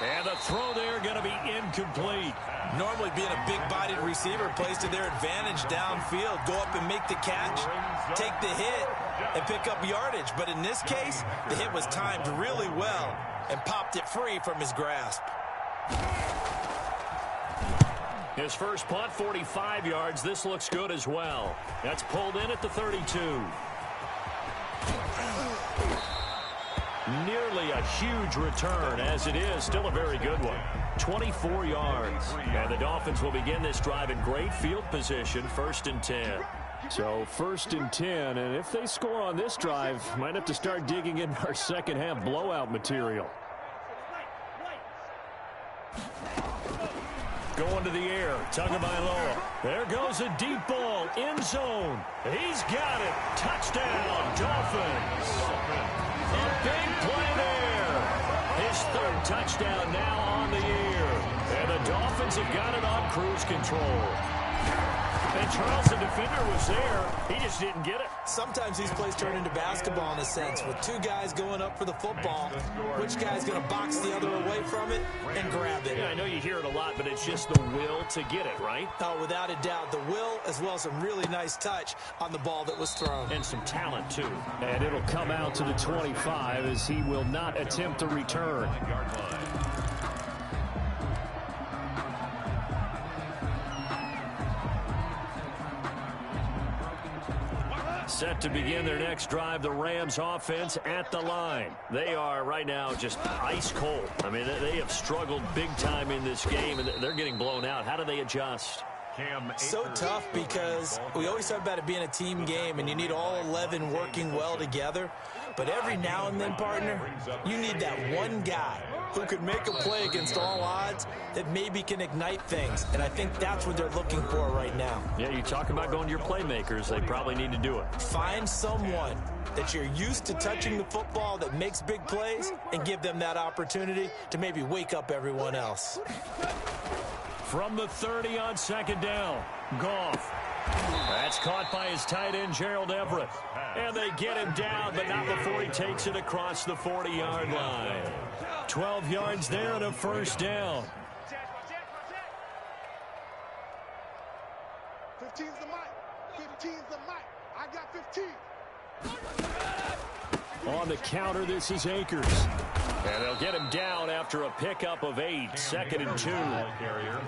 And the throw there going to be incomplete. Normally being a big-bodied receiver plays to their advantage downfield. Go up and make the catch, take the hit, and pick up yardage. But in this case, the hit was timed really well and popped it free from his grasp. His first punt, 45 yards. This looks good as well. That's pulled in at the 32. Nearly a huge return, as it is still a very good one. 24 yards. And the Dolphins will begin this drive in great field position, 1st and 10. So 1st and 10, and if they score on this drive, might have to start digging in our second half blowout material. Going to the air, Tagovailoa. There goes a deep ball, end zone. He's got it. Touchdown, Dolphins. A big play there. His 3rd touchdown now on the year. And the Dolphins have got it on cruise control. And Charles, the defender, was there. He just didn't get it. Sometimes these plays turn into basketball in a sense. With two guys going up for the football, which guy's going to box the other away from it and grab it? Yeah, I know you hear it a lot, but it's just the will to get it, right? Oh, without a doubt. The will, as well as some really nice touch on the ball that was thrown. And some talent, too. And it'll come out to the 25 as he will not attempt to return. Set to begin their next drive, the Rams offense at the line. They are right now just ice cold. I mean, they have struggled big time in this game, and they're getting blown out. How do they adjust? So tough because we always talk about it being a team game, and you need all 11 working well together. But every now and then, partner, you need that one guy who could make a play against all odds that maybe can ignite things. And I think that's what they're looking for right now. Yeah, you talk about going to your playmakers. They probably need to do it. Find someone that you're used to touching the football that makes big plays and give them that opportunity to maybe wake up everyone else. From the 30 on 2nd down, Goff. That's caught by his tight end, Gerald Everett. And they get him down, but not before he takes it across the 40-yard line. 12 yards there and a 1st down. 15's the mic. 15's the mic. I got 15. On the counter, this is Akers. And they'll get him down after a pickup of 8, 2nd and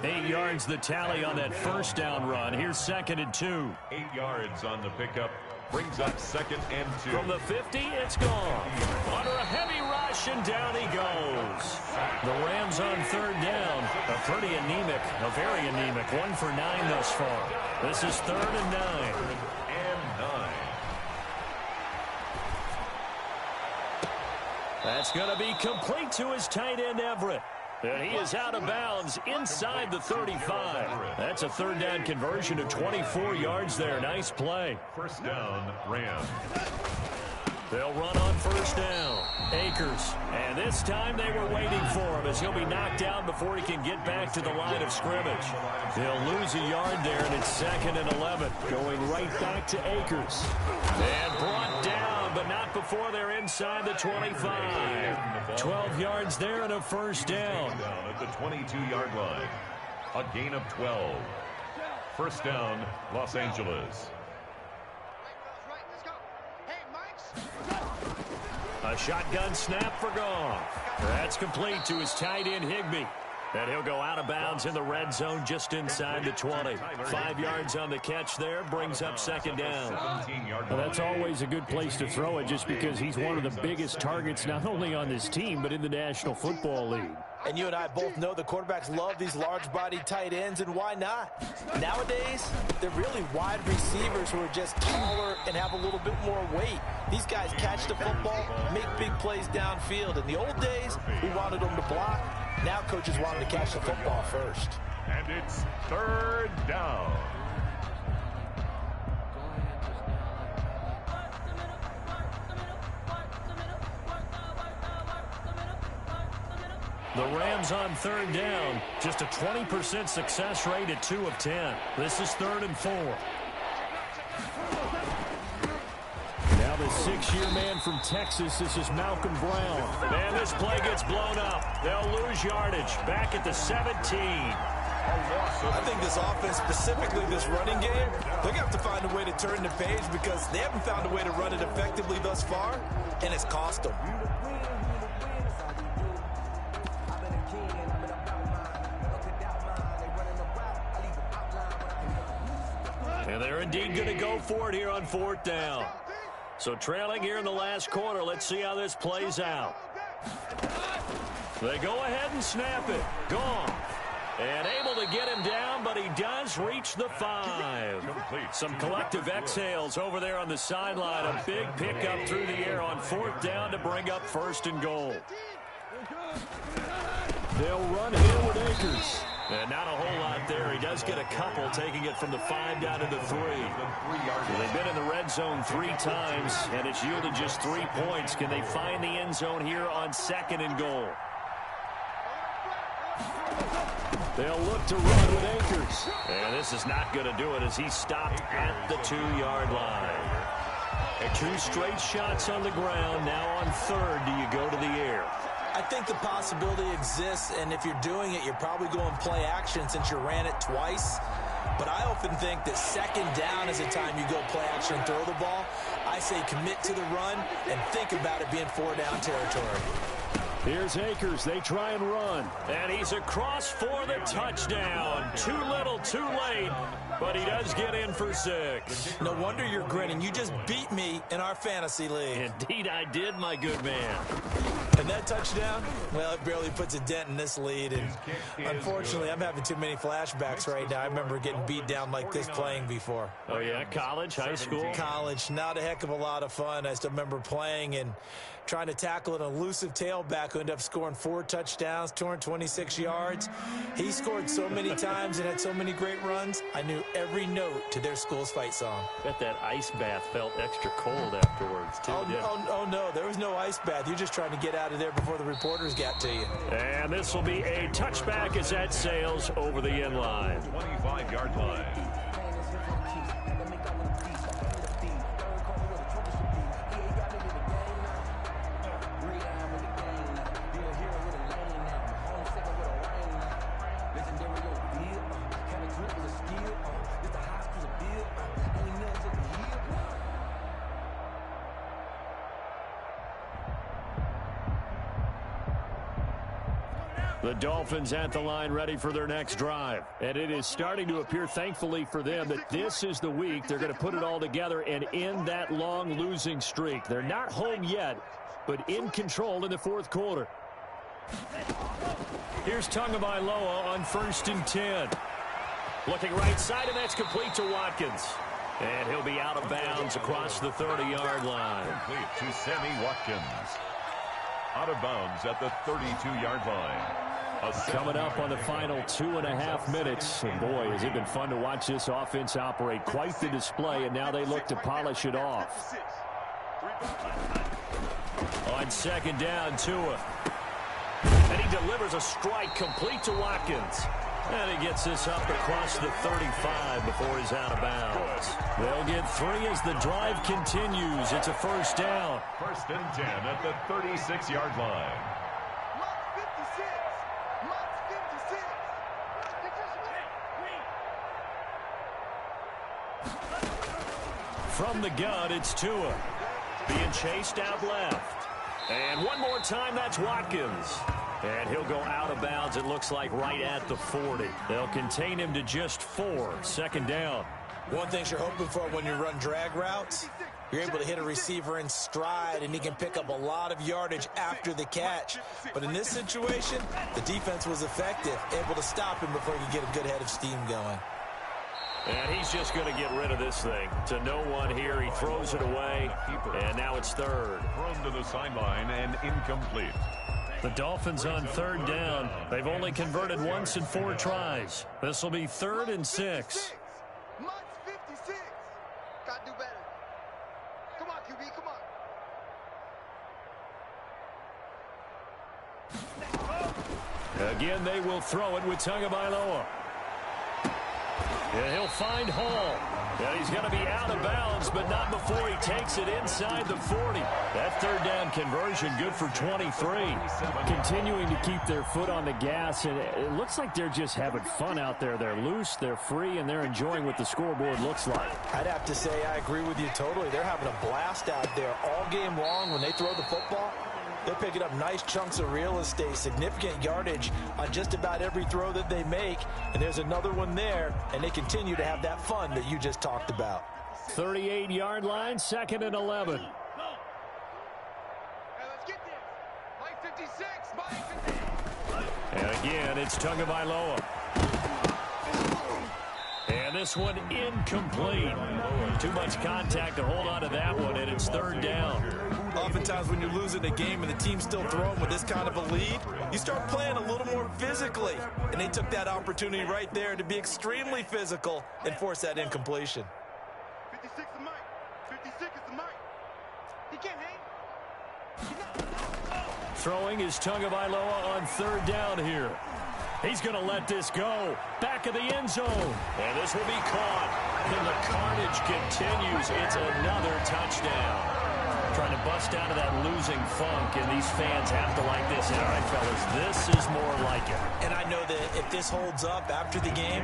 2. 8 yards the tally on that 1st down run. Here's 2nd and 2. 8 yards on the pickup. Brings up 2nd and 2. From the 50, it's gone. Under a heavy rush, and down he goes. The Rams on 3rd down. A pretty anemic, a very anemic. 1 for 9 thus far. This is 3rd and 9. And 9. That's going to be complete to his tight end, Everett. And he is out of bounds inside the 35. That's a 3rd down conversion of 24 yards there. Nice play. 1st down, Rams. They'll run on first down. Akers. And this time they were waiting for him as he'll be knocked out before he can get back to the line of scrimmage. They'll lose a yard there, and it's 2nd and 11. Going right back to Akers. And brought down, but not before they're inside the 25. 12 yards there and a first down. At the 22-yard line. A gain of 12. First down, Los Angeles. A shotgun snap for Goff. That's complete to his tight end, Higbee. And he'll go out of bounds in the red zone just inside the 20. 5 yards on the catch there, brings up 2nd down. Well, that's always a good place to throw it just because he's one of the biggest targets not only on this team but in the National Football League. And you and I both know the quarterbacks love these large-bodied tight ends, and why not? Nowadays, they're really wide receivers who are just taller and have a little bit more weight. These guys catch the football, make big plays downfield. In the old days, we wanted them to block. Now coaches want them to catch the football first. And it's 3rd down. The Rams on 3rd down. Just a 20% success rate at 2 of 10. This is 3rd and 4. Now the 6-year man from Texas, this is Malcolm Brown. And this play gets blown up. They'll lose yardage. Back at the 17. I think this offense, specifically this running game, they're going to have to find a way to turn the page because they haven't found a way to run it effectively thus far, and it's cost them. And they're indeed going to go for it here on 4th down. So trailing here in the last quarter. Let's see how this plays out. They go ahead and snap it. Gone. And able to get him down, but he does reach the 5. Some collective exhales over there on the sideline. A big pickup through the air on 4th down to bring up 1st and goal. They'll run here with Akers. And not a whole lot there. He does get a couple, taking it from the 5 down to the 3. So they've been in the red zone 3 times, and it's yielded just 3 points. Can they find the end zone here on 2nd and goal? They'll look to run with Akers. And this is not going to do it as he's stopped at the 2-yard line. And 2 straight shots on the ground. Now on 3rd, do you go to the air? I think the possibility exists, and if you're doing it, you're probably going play action since you ran it twice. But I often think that 2nd down is the time you go play action and throw the ball. I say commit to the run and think about it being 4-down territory. Here's Akers. They try and run. And he's across for the touchdown. Too little, too late. But he does get in for 6. No wonder you're grinning. You just beat me in our fantasy league. Indeed I did, my good man. And that touchdown, well, it barely puts a dent in this lead. And unfortunately, I'm having too many flashbacks right now. I remember getting beat down like this playing before. Oh, yeah? College, high school? College. Not a heck of a lot of fun. I still remember playing and trying to tackle an elusive tailback who ended up scoring 4 touchdowns, 226 yards. He scored so many times and had so many great runs. I knew every note to their school's fight song. Bet that ice bath felt extra cold afterwards, too. Oh, no, there was no ice bath. You're just trying to get out of there before the reporters got to you. And this will be a touchback as that sails over the end line. 25-yard line. The Dolphins at the line ready for their next drive. And it is starting to appear, thankfully for them, that this is the week they're going to put it all together and end that long losing streak. They're not home yet, but in control in the 4th quarter. Here's Tagovailoa on 1st and 10. Looking right side, and that's complete to Watkins. And he'll be out of bounds across the 30-yard line. Complete to Sammy Watkins. Out of bounds at the 32-yard line. Coming up on the final 2.5 minutes. And boy, has it been fun to watch this offense operate. Quite the display, and now they look to polish it off. On second down, Tua. And he delivers a strike complete to Watkins. And he gets this up across the 35 before he's out of bounds. They'll get 3 as the drive continues. It's a first down. 1st and 10 at the 36-yard line. From the gun, it's Tua. Being chased out left. And one more time, that's Watkins. And he'll go out of bounds, it looks like, right at the 40. They'll contain him to just 4. Second down. One thing you're hoping for when you run drag routes, you're able to hit a receiver in stride, and he can pick up a lot of yardage after the catch. But in this situation, the defense was effective, able to stop him before he could get a good head of steam going. And he's just going to get rid of this thing. To no one here. He throws it away, and now it's 3rd. Thrown to the sideline and incomplete. The Dolphins on 3rd down. They've only converted once in 4 tries. This will be 3rd and 6. Must 56. Got to do better. Come on, QB, come on. Again, they will throw it with Tagovailoa. And he'll find Hall. And he's going to be out of bounds, but not before he takes it inside the 40. That 3rd down conversion good for 23. Continuing to keep their foot on the gas, and it looks like they're just having fun out there. They're loose, they're free, and they're enjoying what the scoreboard looks like. I'd have to say I agree with you totally. They're having a blast out there all game long when they throw the football. They're picking up nice chunks of real estate, significant yardage on just about every throw that they make. And there's another one there, and they continue to have that fun that you just talked about. 38-yard line, 2nd and 11. Hey, let's get this. Mike 56, Mike 56. And again, it's Tagovailoa. And this one incomplete. Too much contact to hold on to that one, and it's 3rd down. Oftentimes when you're losing a game and the team's still throwing with this kind of a lead, you start playing a little more physically. And they took that opportunity right there to be extremely physical and force that incompletion. 56 is Mike. 56 is the Mike. He can't hang. Throwing is Tagovailoa on 3rd down here. He's going to let this go. Back of the end zone. And this will be caught. And the carnage continues. It's another touchdown. Trying to bust out of that losing funk, and these fans have to like this. And all right, fellas, this is more like it. And I know that if this holds up after the game,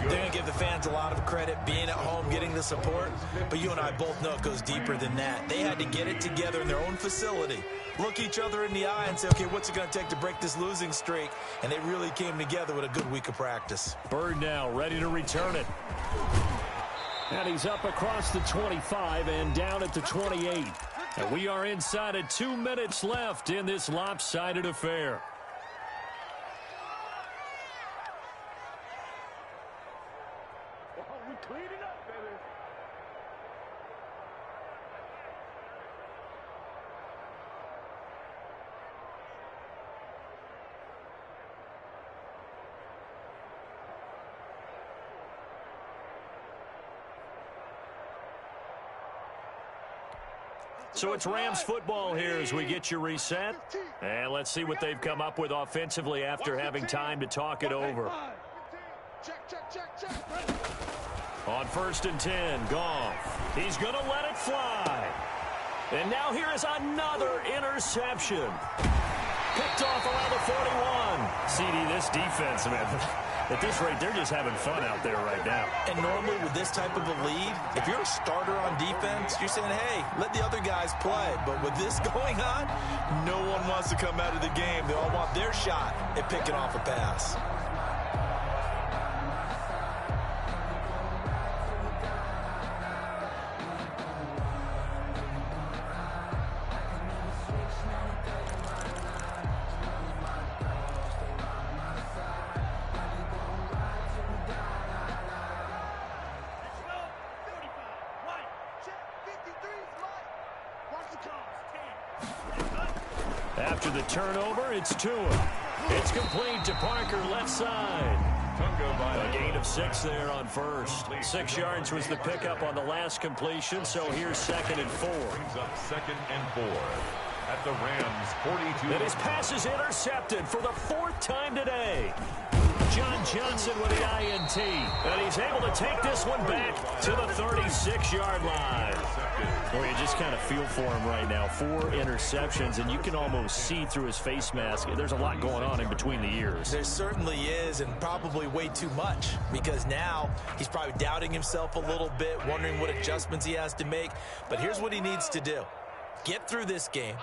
they're going to give the fans a lot of credit, being at home, getting the support. But you and I both know it goes deeper than that. They had to get it together in their own facility, look each other in the eye and say, okay, what's it going to take to break this losing streak? And they really came together with a good week of practice. Bird now ready to return it. And he's up across the 25 and down at the 28. And we are inside of 2 minutes left in this lopsided affair. We cleaned it up, baby. So it's Rams football here as we get you reset. And let's see what they've come up with offensively after having time to talk it over. Check. On 1st and 10, Goff. He's going to let it fly. And now here is another interception. Picked off around the 41. CD, this defense, man, at this rate, they're just having fun out there right now. And normally with this type of a lead, if you're a starter on defense, you're saying, hey, let the other guys play. But with this going on, no one wants to come out of the game. They all want their shot at picking off a pass. After the turnover, it's Tua. It's complete to Parker, left side. A gain of 6 there on first. 6 yards was the pickup on the last completion, so here's 2nd and 4. Brings up 2nd and 4 at the Rams' 42. And his pass is intercepted for the 4th time today. John Johnson with the INT. And he's able to take this one back to the 36-yard line. Well, you just kind of feel for him right now. 4 interceptions, and you can almost see through his face mask. There's a lot going on in between the ears. There certainly is, and probably way too much, because now he's probably doubting himself a little bit, wondering what adjustments he has to make. But here's what he needs to do. Get through this game,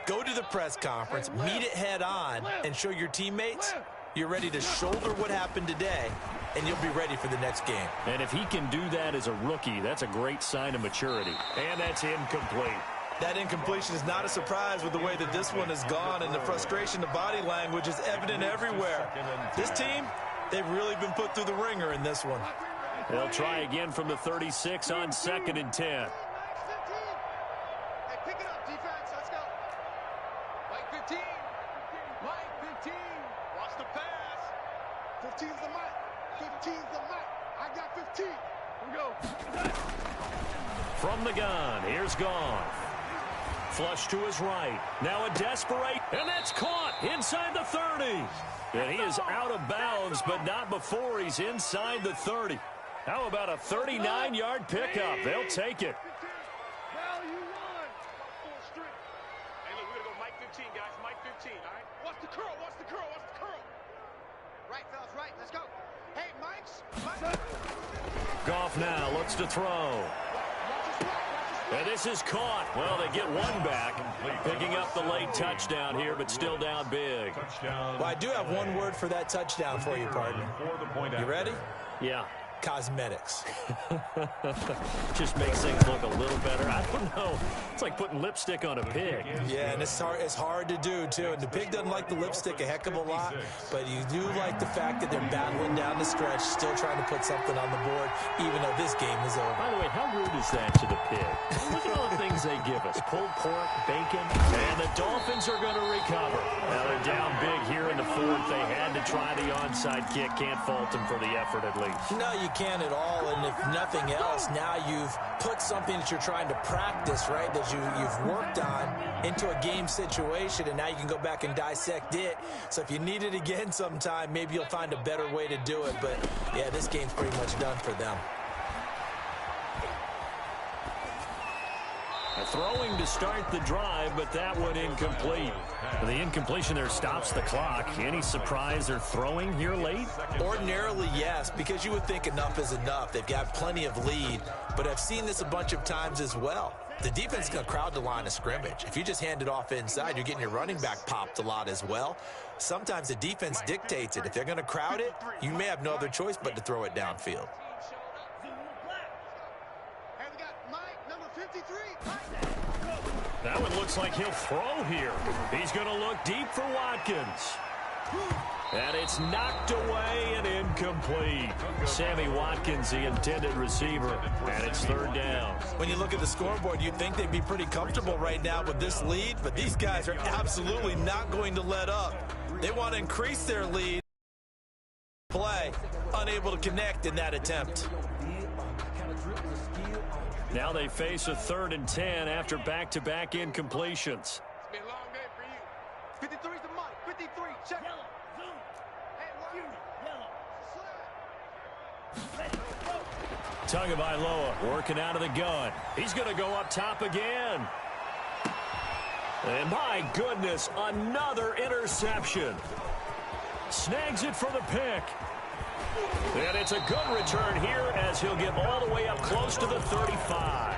go to the press conference, meet it head on, and show your teammates you're ready to shoulder what happened today, and you'll be ready for the next game. And if he can do that as a rookie, that's a great sign of maturity. And that's incomplete. That incompletion is not a surprise with the way that this one has gone, and the frustration, the body language is evident everywhere. This team, they've really been put through the ringer in this one. They'll try again from the 36 on 2nd and 10. From the gun, here's Goff. Flush to his right. Now a desperate, and that's caught inside the 30. And he is out of bounds, but not before he's inside the 30. How about a 39-yard pickup? They'll take it. Now you won. Full strength. Hey, look, we're going to go Mike 15, guys. Mike 15, all right? Watch the curl. Watch the curl. Watch the curl. Right, fellas, right. Let's go. Hey, Mike's. Goff now looks to throw. And this is caught. Well, they get one back, picking up the late touchdown here, but still down big. Well, I do have one word for that touchdown for you, partner. You ready? Yeah. Cosmetics. Just makes things look a little better. I don't know. It's like putting lipstick on a pig. Yeah, and it's hard to do, too. And the pig doesn't like the lipstick a heck of a lot, but you do like the fact that they're battling down the stretch, still trying to put something on the board, even though this game is over. By the way, how rude is that to the pig? Look at all the things they give us. Pulled pork, bacon, and the Dolphins are going to recover. Now they're down big here in the 4th. They had to try the onside kick. Can't fault them for the effort at least. No, you can't at all, and if nothing else, now you've put something that you're trying to practice, right, that you've worked on into a game situation, and now you can go back and dissect it. So if you need it again sometime, maybe you'll find a better way to do it. But, yeah, this game's pretty much done for them. Throwing to start the drive, but that one incomplete. The incompletion there stops the clock. Any surprise they're throwing here late? Ordinarily, yes, because you would think enough is enough. They've got plenty of lead, but I've seen this a bunch of times as well. The defense is going to crowd the line of scrimmage. If you just hand it off inside, you're getting your running back popped a lot as well. Sometimes the defense dictates it. If they're going to crowd it, you may have no other choice but to throw it downfield. That one looks like he'll throw here. He's going to look deep for Watkins. And it's knocked away and incomplete. Sammy Watkins, the intended receiver, and it's 3rd down. When you look at the scoreboard, you'd think they'd be pretty comfortable right now with this lead, but these guys are absolutely not going to let up. They want to increase their lead. Play, unable to connect in that attempt. Now they face a 3rd and 10 after back-to-back incompletions. It's been a long day for you. 53's the mark. 53. Check. Yellow. Zoom. Hey, yellow. Tagovailoa working out of the gun. He's going to go up top again. And my goodness, another interception. Snags it for the pick. And it's a good return here as he'll get all the way up close to the 35.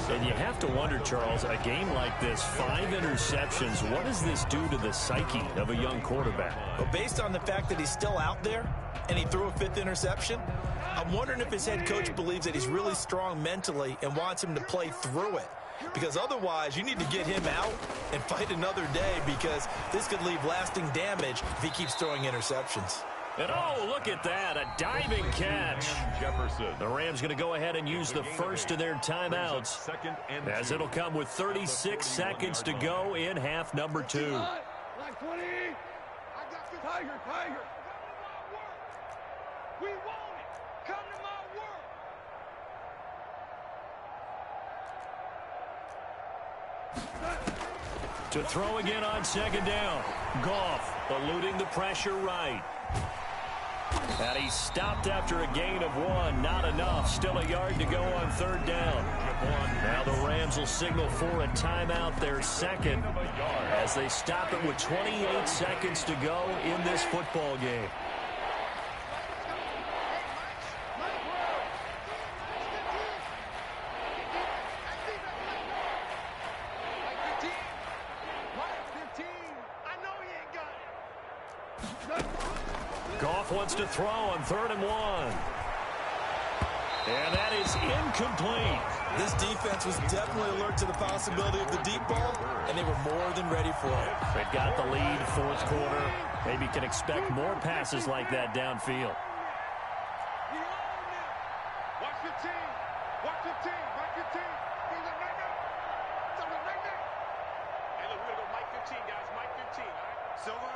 And you have to wonder, Charles, a game like this, 5 interceptions, what does this do to the psyche of a young quarterback? Well, based on the fact that he's still out there and he threw a 5th interception, I'm wondering if his head coach believes that he's really strong mentally and wants him to play through it. Because otherwise, you need to get him out and fight another day, because this could leave lasting damage if he keeps throwing interceptions. And oh, look at that, a diving catch. Jefferson. The Rams going to go ahead and use the first of their timeouts, as it'll come with 36 seconds to go in half number 2. Like 20. I got the Tiger. We want it. Come to my world. To throw again on second down. Goff eluding the pressure right. And he's stopped after a gain of 1. Not enough. Still a yard to go on third down. Now the Rams will signal for a timeout, their second, as they stop it with 28 seconds to go in this football game. Goff wants to throw on 3rd and 1. And that is incomplete. This defense was definitely alert to the possibility of the deep ball, and they were more than ready for it. They've got the lead, 4th quarter. Maybe can expect more passes like that downfield. Watch 15. Watch 15. Mike 15. He's up right now. It's up right now. Hey, look, we're going to go Mike 15, guys. Mike 15, all right? Silver.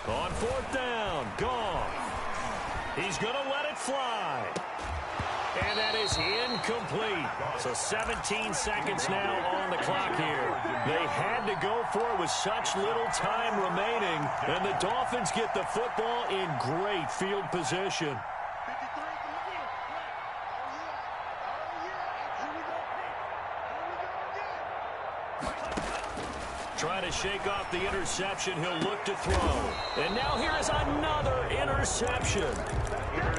On 4th down, Goff. He's going to let it fly. And that is incomplete. So 17 seconds now on the clock here. They had to go for it with such little time remaining. And the Dolphins get the football in great field position. Trying to shake off the interception. He'll look to throw. And now here is another interception.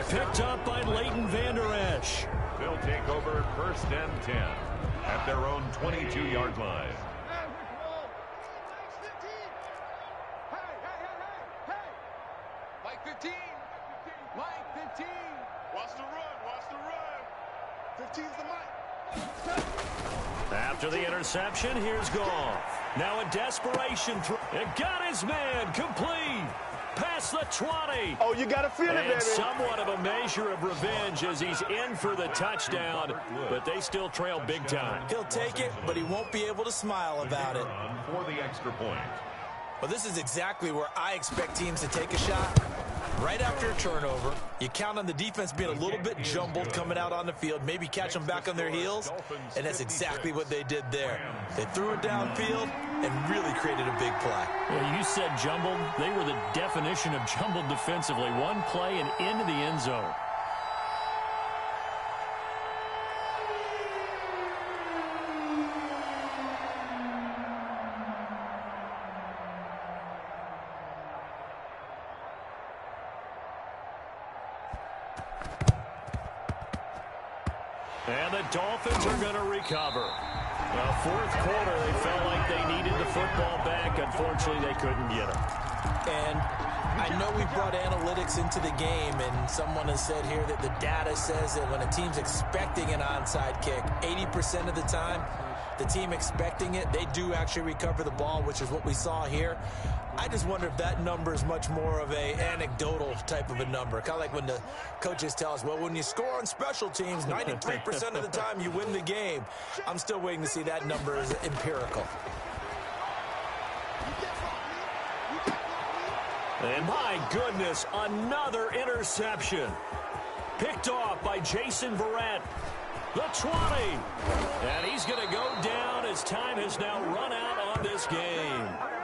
Picked up by Leighton Vander Esch. They'll take over 1st and 10 at their own 22-yard line. Hey. Mike 15. Mike 15. Watch the run. 15's the Mike. After the interception, here's Goff. Now a desperation throw. And got his man complete. Past the 20. Oh, you got to feel it, baby. And somewhat of a measure of revenge as he's in for the touchdown, but they still trail big time. He'll take it, but he won't be able to smile about it. For the extra point. Well, this is exactly where I expect teams to take a shot. Right after a turnover, you count on the defense being a little bit jumbled coming out on the field, maybe catch them back on their heels, and that's exactly what they did there. They threw it downfield and really created a big play. Yeah, you said jumbled. They were the definition of jumbled defensively. One play and into the end zone. And the Dolphins are going to recover. Well, 4th quarter, they felt like they needed the football back. Unfortunately, they couldn't get it. And I know we brought analytics into the game, and someone has said here that the data says that when a team's expecting an onside kick, 80% of the time, the team expecting it, they do actually recover the ball, which is what we saw here. I just wonder if that number is much more of a anecdotal type of a number. Kind of like when the coaches tell us, well, when you score on special teams, 93% of the time you win the game. I'm still waiting to see that number is empirical. And my goodness, another interception. Picked off by Jason Verrett. The 20. And he's going to go down as time has now run out on this game.